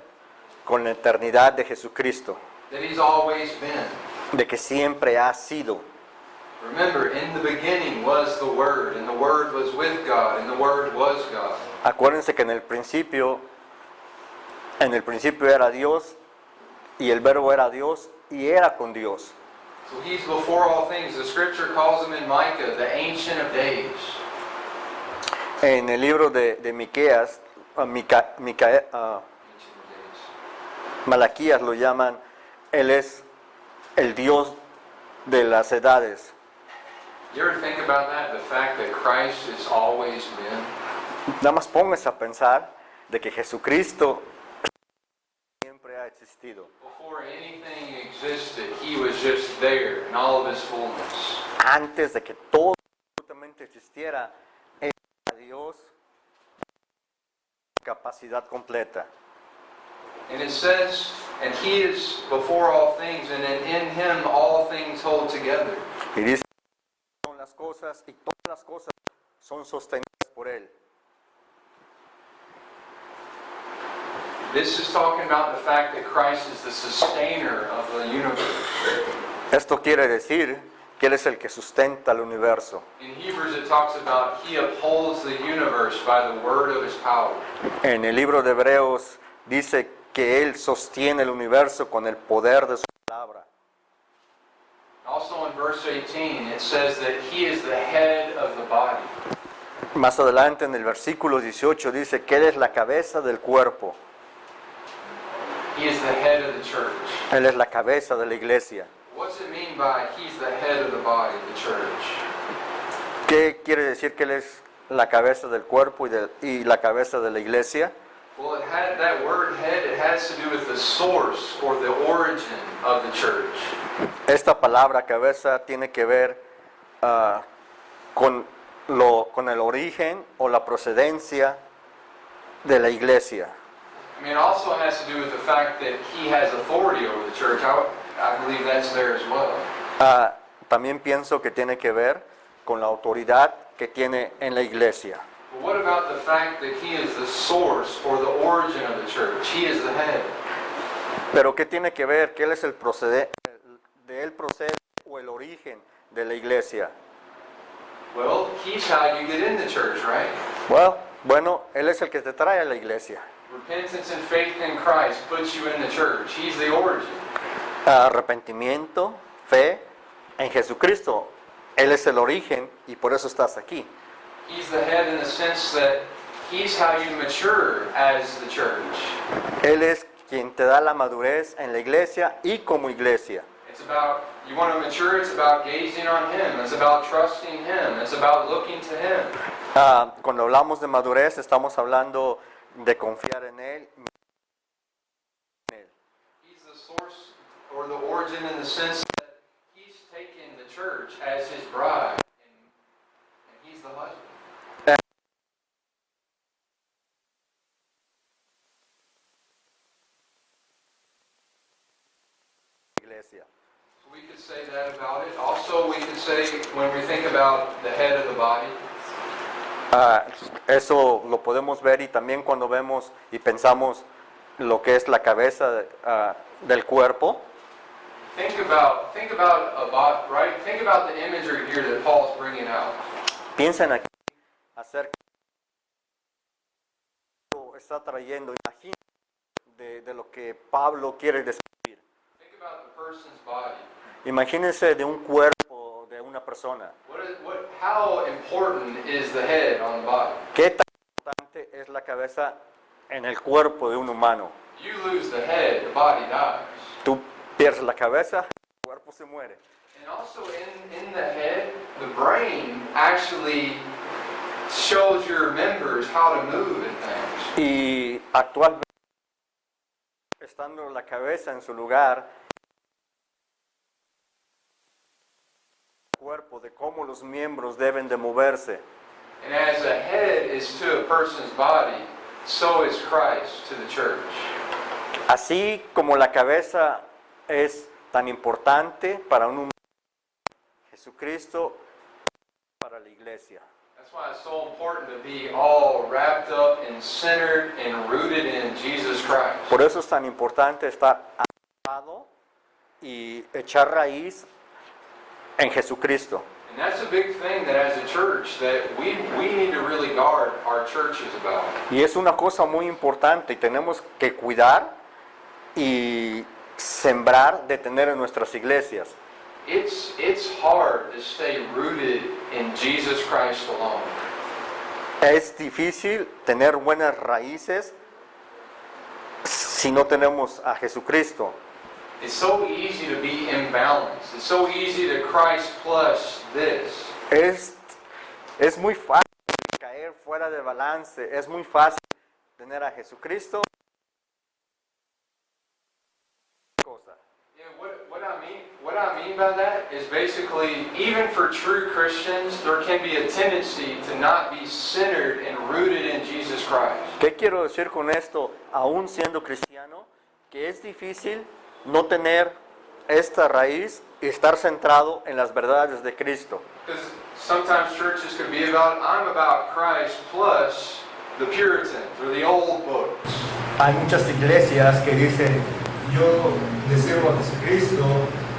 con la eternidad de Jesucristo, That He's always been. de que siempre ha sido. Remember, in the beginning was the Word, and the Word was with God, and the Word was God. Acuérdense que en el principio era Dios, y el verbo era Dios, y era con Dios. So He's before all things. The Scripture calls Him in Micah the Ancient of Days. En el libro de Miqueas, Ancient of Days. Malaquías lo llaman, Él es el Dios de las edades. You ever think about that? The fact that Christ has always been. Nada más póngase a pensar de que Jesucristo siempre ha existido. Before anything existed, He was just there in all of His fullness. Antes de que todo absolutamente existiera, Él era Dios, capacidad completa. And it says, and He is before all things, and in Him all things hold together. Y dice, son las cosas y todas las cosas son sostenidas por Él. This is talking about the fact that Christ is the sustainer of the universe. Esto quiere decir que Él es el que sustenta el universo. In Hebrews it talks about He upholds the universe by the word of His power. En el libro de Hebreos dice que Él sostiene el universo con el poder de su palabra. Also in verse 18 it says that He is the head of the body. Más adelante en el versículo 18 dice que Él es la cabeza del cuerpo. He is the head of the church. Él es la cabeza de la iglesia. What's it mean by He's the head of the body, the church? ¿Qué quiere decir que Él es la cabeza del cuerpo y la cabeza de la iglesia? Well, that word head, it has to do with the source or the origin of the church. Esta palabra cabeza tiene que ver con el origen o la procedencia de la iglesia. I mean, it also has to do with the fact that He has authority over the church. I believe that's there as well. También pienso que tiene que ver con la autoridad que tiene en la iglesia. But what about the fact that He is the source or the origin of the church? He is the head. Pero ¿qué tiene que ver? Que Él es el procede o el origen de la iglesia. Well, He's how you get in the church, right? Bueno, Él es el que te trae a la iglesia. Repentance and faith in Christ puts you in the church. He's the origin. Arrepentimiento, fe en Jesucristo. Él es el origen y por eso estás aquí. He's the head in the sense that He's how you mature as the church. Él es quien te da la madurez en la iglesia y como iglesia. It's about, you want to mature, it's about gazing on Him. It's about trusting Him. It's about looking to Him. Cuando hablamos de madurez, estamos hablando de confiar en Él. He's the source or the origin in the sense that He's taken the church as His bride, and He's the husband. Iglesia. So we could say that about it. Also, we could say when we think about the head of the body, Eso lo podemos ver y también cuando vemos y pensamos lo que es la cabeza del cuerpo. think about a body, right? Think about the imagery here that Paul's bringing out. Piensen aquí acerca de lo que está trayendo, imaginen de lo que Pablo quiere describir. Think about the person's body. Imagínense de un cuerpo de una persona. How important is the head on the body? ¿Qué tan importante es la cabeza en el cuerpo de un humano? You lose the head, the body dies. Tú pierdes la cabeza, el cuerpo se muere. And also in the head, the brain actually shows your members how to move and things. Y actualmente, estando la cabeza en su lugar, el cuerpo de cómo los miembros deben de moverse. And as a head is to a person's body, so is Christ to the church. Así como la cabeza es tan importante para un humano, Jesucristo para la iglesia. That's why it's so important to be all wrapped up and centered and rooted in Jesus Christ. Por eso es tan importante estar atado y echar raíz en Jesucristo. And that's a big thing that as a church that we need to really guard our churches about. Y es una cosa muy importante y tenemos que cuidar y sembrar de tener en nuestras iglesias. It's hard to stay rooted in Jesus Christ alone. Es difícil tener buenas raíces si no tenemos a Jesucristo. It's so easy to be imbalanced. It's so easy to Christ plus this. Es muy fácil caer fuera de balance, es muy fácil tener a Jesucristo. Yeah, what I mean by that is basically, even for true Christians, there can be a tendency to not be centered and rooted in Jesus Christ. ¿Qué quiero decir con esto? Aún siendo cristiano, que es difícil no tener esta raíz y estar centrado en las verdades de Cristo. Because sometimes churches could be about, I'm about Christ plus the Puritans or the old books. Hay muchas iglesias que dicen, yo le sirvo a Jesucristo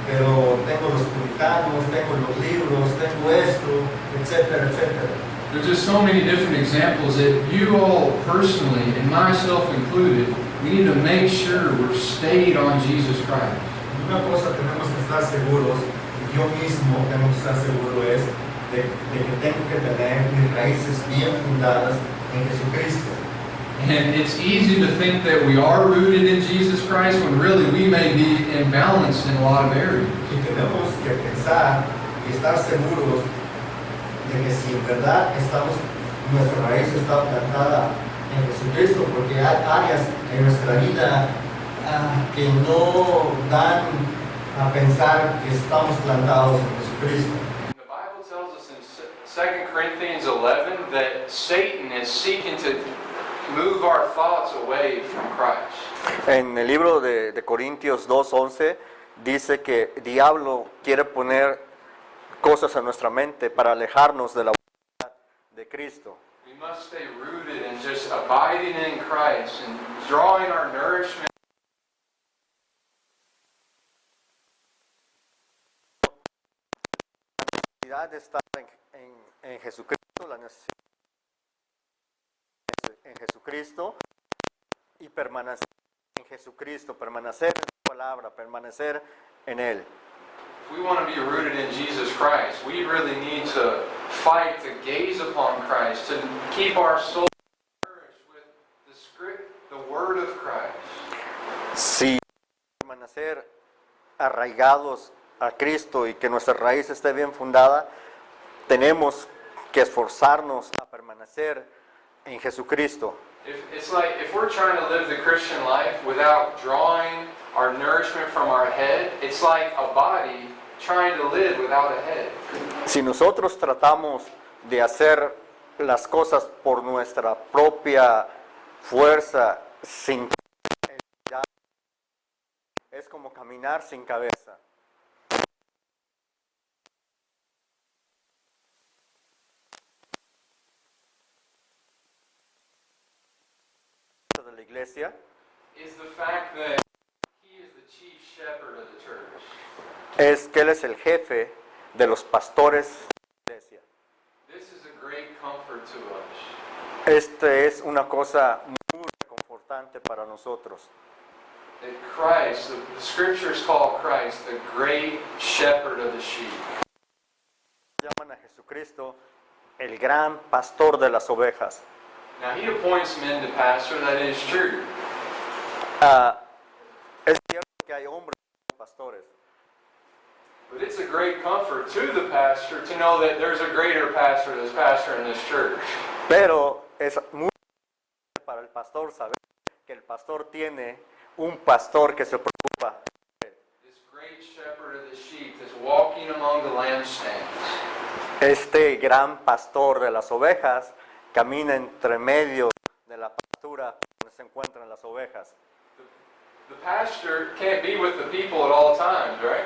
pero tengo los puritanos, tengo los libros, tengo esto, etcétera, etcétera. There's just so many different examples that you all personally, and myself included, we need to make sure we're stayed on Jesus Christ. Una cosa tenemos que estar seguros, y yo mismo tengo que estar seguro, es de que tengo que tener mis raíces bien fundadas en Jesucristo. And it's easy to think that we are rooted in Jesus Christ when really we may be imbalanced in a lot of areas. Y tenemos que pensar y estar seguros de que si en verdad nuestra raíz está plantada en Jesucristo, porque hay áreas en nuestra vida que no dan a pensar que estamos plantados en Jesucristo. The Bible tells us in 2 Corinthians 11 that Satan is seeking to move our thoughts away from Christ. En el libro de Corintios 2:11 dice que el diablo quiere poner cosas en nuestra mente para alejarnos de la voluntad de Cristo. We must stay rooted and just abiding in Christ and drawing our nourishment. La necesidad de estar en Jesucristo, la necesidad en Jesucristo y permanecer en Jesucristo, permanecer en su palabra, permanecer en Él. If we want to be rooted in Jesus Christ, we really need to fight to gaze upon Christ, to keep our soul nourished with the Word of Christ. Si permanecer arraigados a Cristo y que nuestra raíz esté bien fundada, tenemos que esforzarnos a permanecer en Jesucristo. It's like if we're trying to live the Christian life without drawing our nourishment from our head, it's like a body trying to live without a head. Si nosotros tratamos de hacer las cosas por nuestra propia fuerza, sin cabeza, es como caminar sin cabeza. De la iglesia Is the fact that He is the chief shepherd of the church. es que Él es el jefe de los pastores de la iglesia. This is a great comfort to us. Este es una cosa muy reconfortante para nosotros. That Christ, the scriptures call Christ the great shepherd of the sheep. Llaman a Jesucristo el gran pastor de las ovejas. Now He appoints men to pastor, that is true. Es cierto que hay hombres pastores, But it's a great comfort to the pastor to know that there's a greater pastor that's pastoring this church. pero es muy para el pastor saber que el pastor tiene un pastor que se preocupa. This great shepherd of the sheep that's walking among the lampstands. Este gran pastor de las ovejas camina entre medio de la pastura donde se encuentran las ovejas. The pastor can't be with the people at all times, right?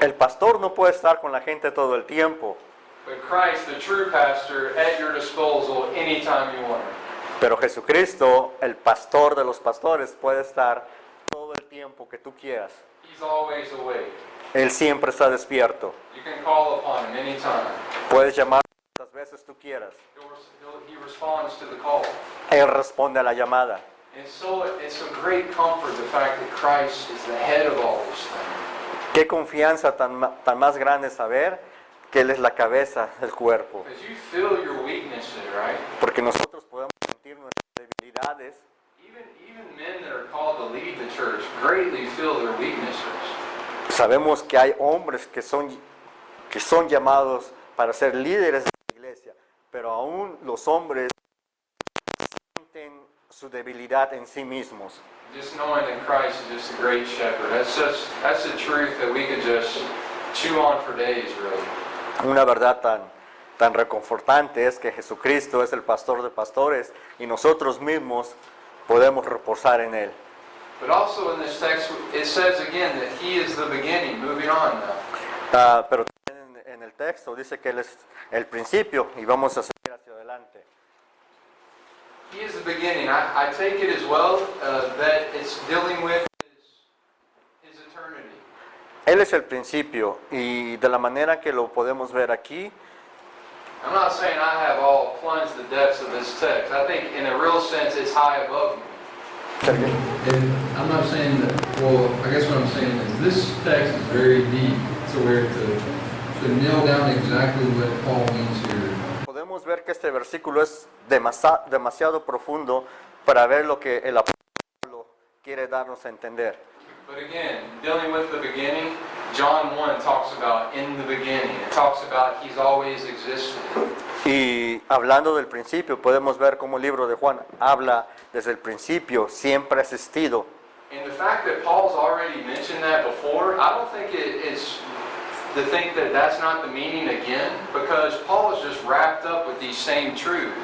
El pastor no puede estar con la gente todo el tiempo, But Christ, the true pastor, at your disposal anytime you want him. pero Jesucristo, el pastor de los pastores, puede estar todo el tiempo que tú quieras. He's always awake. Él siempre está despierto. You can call upon him anytime. Puedes llamar cuantas veces tú quieras. He responds to the call. Él responde a la llamada. And so it's a great comfort, the fact that Christ is the head of all these things. Qué confianza tan más grande saber que Él es la cabeza del cuerpo. Because you feel your weaknesses, right? Porque nosotros podemos sentir nuestras debilidades. Even men that are called to lead the church greatly feel their weaknesses. Sabemos que hay hombres que son llamados para ser líderes de la iglesia, pero aún los hombres sienten su debilidad en sí mismos. Just knowing that Christ is just a great shepherd. That's the truth that we could just chew on for days, really. Una verdad tan reconfortante es que Jesucristo es el pastor de pastores y nosotros mismos podemos reposar en Él. But also in this text, it says again that He is the beginning. Moving on now. Pero también en el texto dice que Él es el principio y vamos a seguir hacia adelante. He is the beginning. I take it as well that it's dealing with His eternity. Él es el principio y de la manera que lo podemos ver aquí, I'm not saying I have all plunged the depths of this text. I think in a real sense it's high above me. And I'm not saying that, well, I guess what I'm saying is this text is very deep to where to nail down exactly what Paul means here. podemos ver que este versículo es demasiado profundo para ver lo que el apóstol quiere darnos a entender. But again, dealing with the beginning, John 1 talks about in the beginning. It talks about he's always existed. Y hablando del principio, podemos ver cómo el libro de Juan habla desde el principio, siempre ha existido. And the fact that Paul's already mentioned that before, I don't think it is to think that that's not the meaning again, because Paul is just wrapped up with these same truths.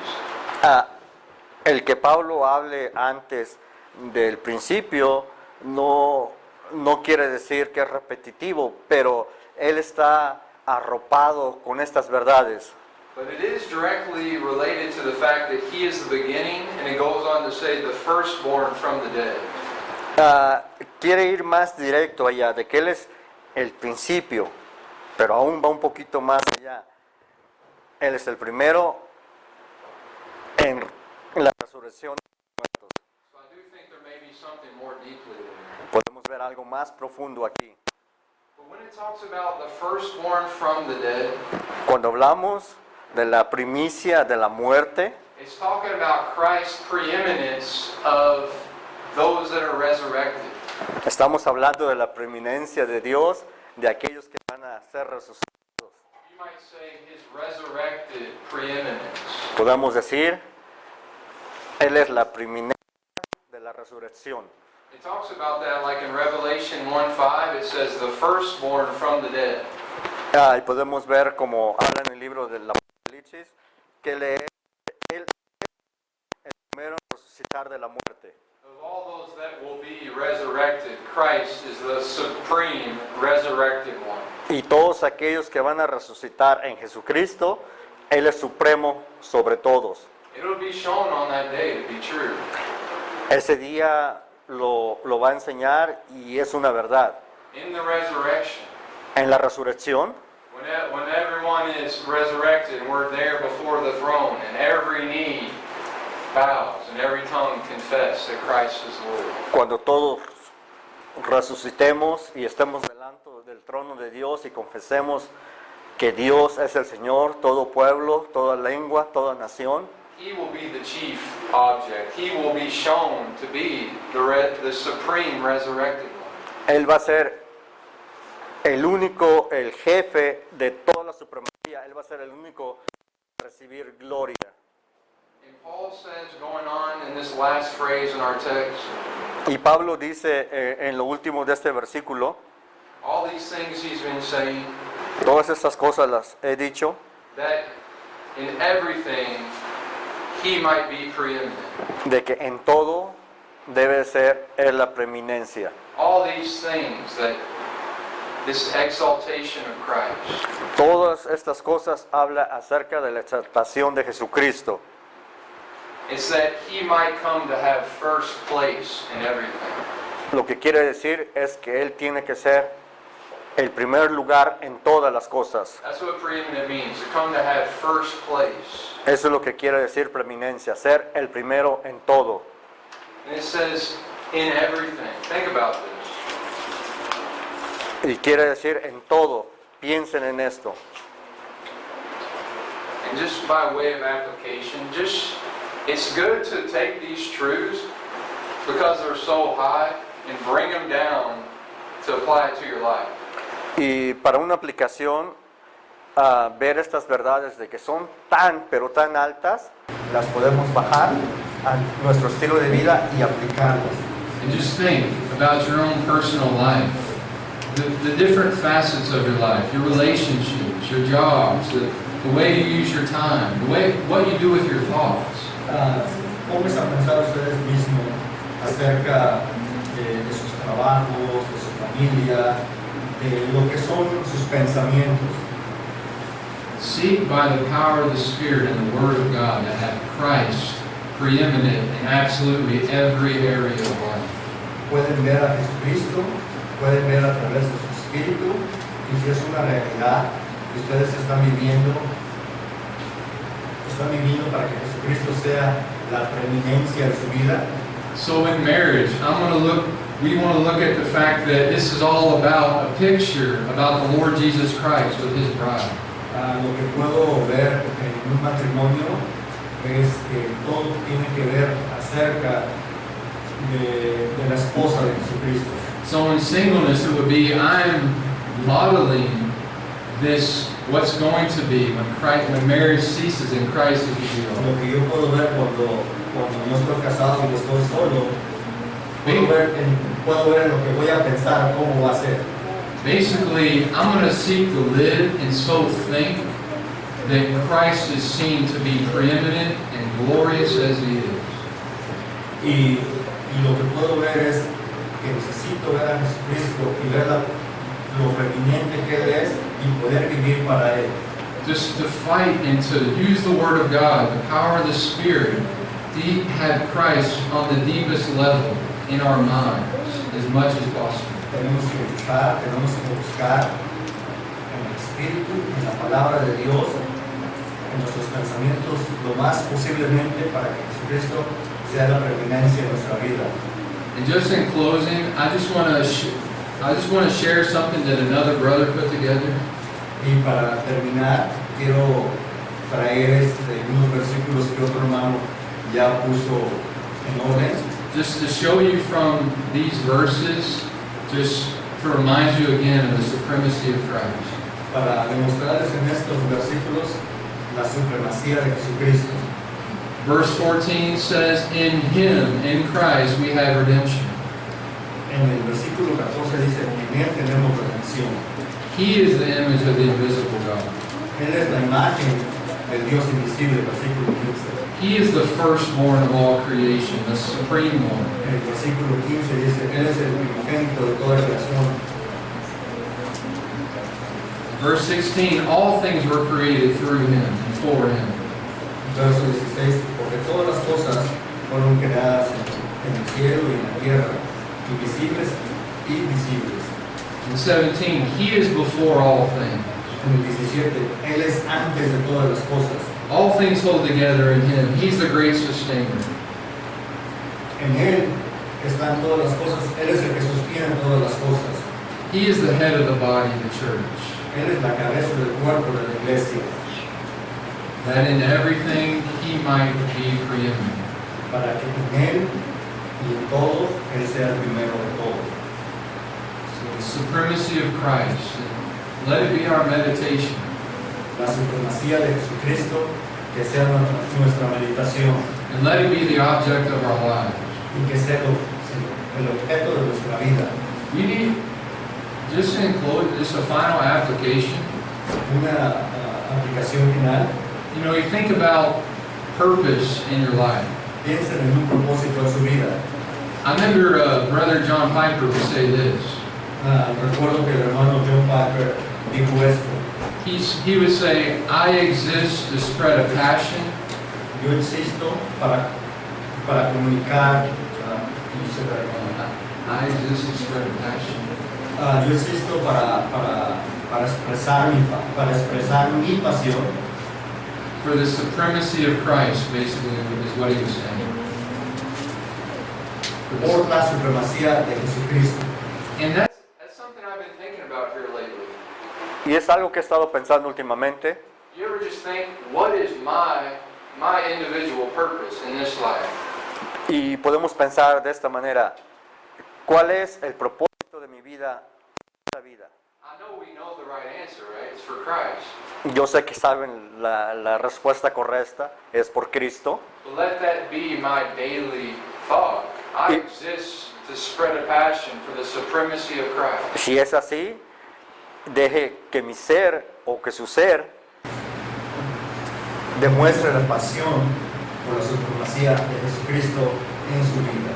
El que Pablo hable antes del principio no quiere decir que es repetitivo, pero él está arropado con estas verdades. But it is directly related to the fact that he is the beginning, and it goes on to say the firstborn from the dead. Quiere ir más directo allá, de que él es el principio, pero aún va un poquito más allá. Él es el primero en la resurrección de los muertos. So I do think there may be something more deeply there. Podemos ver algo más profundo aquí. But when it talks about the firstborn from the dead, Cuando hablamos de la primicia de la muerte, it's talking about Christ's preeminence of those that are resurrected. estamos hablando de la preeminencia de Dios, de aquellos que van a ser resucitados. You might say his resurrected preeminence. Podemos decir, Él es la preeminencia de la resurrección. It talks about that like in Revelation 1:5, it says the firstborn from the dead. Y podemos ver como habla en el libro del Apocalipsis, que Él es el primero en resucitar de la muerte. Of all those that will be resurrected, Christ is the supreme resurrected one. Y todos aquellos que van a resucitar en Jesucristo, Él es supremo sobre todos. It'll be shown on that day to be true. Ese día lo va a enseñar y es una verdad. In the resurrection, En la resurrección, when everyone is resurrected and we're there before the throne and every knee bows and every tongue confess that Christ is Lord. cuando todos resucitemos y estemos delante del trono de Dios y confesemos que Dios es el Señor, todo pueblo, toda lengua, toda nación, He will be the chief object. He will be shown to be the supreme resurrected one. Él va a ser el único, el jefe de toda la supremacía, Él va a ser el único a recibir gloria. And Paul says, going on in this last phrase in our text, Y Pablo dice en lo último de este versículo, all these things he's been saying, todas estas cosas las he dicho, that in everything he might be preeminent. de que en todo debe ser Él la preeminencia. All these things, that this exaltation of Christ. Todas estas cosas habla acerca de la exaltación de Jesucristo. It's that he might come to have first place in everything. Lo que quiere decir es que Él tiene que ser el primer lugar en todas las cosas. That's what preeminent means, to come to have first place. Eso es lo que quiere decir preeminencia, ser el primero en todo. And it says, in everything. Think about this. Y quiere decir en todo. Piensen en esto. And just by way of application, it's good to take these truths because they're so high and bring them down to apply it to your life. Y para una aplicación, ver estas verdades de que son pero tan altas, las podemos bajar a nuestro estilo de vida y aplicarlas. And just think about your own personal life, the different facets of your life, your relationships, your jobs, the way you use your time, what you do with your thoughts. Pónganse a pensar ustedes mismos acerca de sus trabajos, de su familia, de lo que son sus pensamientos. Seek by the power of the Spirit and the Word of God to have Christ preeminent in absolutely every area of life. Pueden ver a Jesucristo, pueden ver a través de sus espíritu y si es una realidad que ustedes están viviendo para que Jesucristo sea la preeminencia de su vida. So in marriage, we want to look at the fact that this is all about a picture about the Lord Jesus Christ with His bride. Lo que puedo ver en un matrimonio es que todo tiene que ver acerca de la esposa de Jesucristo. So in singleness, it would be I'm modeling this, what's going to be when marriage ceases and Christ is revealed. Lo que yo puedo ver cuando no estoy casado y estoy solo, puedo ver en lo que voy a pensar cómo va a ser. Basically, I'm going to seek to live and so think that Christ is seen to be preeminent and glorious as He is. Y lo que puedo ver es que necesito ver a Jesucristo y ver lo preeminente que Él es y poder vivir para Él. Just to fight and to use the Word of God, the power of the Spirit, to have Christ on the deepest level in our minds as much as possible. Tenemos que luchar, tenemos que buscar en el Espíritu, en la palabra de Dios, en nuestros pensamientos, lo más posiblemente para que Jesucristo sea la preeminencia en nuestra vida. And just in closing, I just want to share something that another brother put together. Y para terminar, quiero traer unos versículos que otro hermano ya puso en orden. Just to show you from these verses, just to remind you again of the supremacy of Christ. Para demostrarles en estos versículos la supremacía de Jesucristo. Verse 14 says, in Him, in Christ, we have redemption. En el versículo 14 dice, en Él tenemos redención. He is the image of the invisible God. Él es la imagen del Dios invisible, versículo 15. He is the firstborn of all creation, the supreme one. En el versículo 15 dice, Él es el primogénito de toda creación. Verse 16, all things were created through Him and for Him. Verso 16, porque todas las cosas fueron creadas en el cielo y en la tierra, invisibles y visibles. In 17, He is before all things. En el 17, Él es antes de todas las cosas. All things hold together in Him. He's the great sustainer. En Él están todas las cosas. Él es el que sostiene todas las cosas. He is the head of the body, the church. Él es la cabeza del cuerpo de la iglesia. That in everything He might be preeminent. Para que en Él y en todo, Él sea el primero de todo. So the supremacy of Christ. Let it be our meditation. La supremacía de Jesucristo, que sea nuestra meditación. And let it be the object of our lives. Y que sea el objeto de nuestra vida. We need, just to include, just a final application. Una aplicación final. You know, you think about purpose in your life. Piensen en un propósito en su vida. I remember Brother John Piper would say this. Recuerdo que el hermano John Piper dijo esto. He would say, I exist to spread a passion. Yo existo para comunicar. I exist to spread a passion. Yo existo para expresar mi pasión. For the supremacy of Christ, basically, is what he was saying. Por la supremacía de Jesucristo. And that's something I've been thinking about here lately. Y es algo que he estado pensando últimamente. You ever just think, what is my individual purpose in this life? Y podemos pensar de esta manera, ¿cuál es el propósito de mi vida en esta vida? I know we know the right answer, right? It's for Christ. Yo sé que saben la respuesta correcta, es por Cristo. But let that be my daily thought. I exist to spread a passion for the supremacy of Christ. Si es así, deje que mi ser o que su ser Demuestre la pasión por la supremacía de Jesucristo en su vida.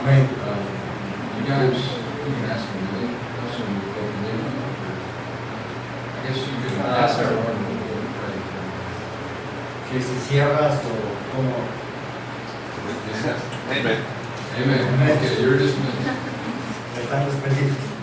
Amén. You guys, you can ask me later. That's when you go to live. I guess you could ask our Lord to pray. Que si cierras o como. Amen. Amen. Okay, you're dismissed. están específicos.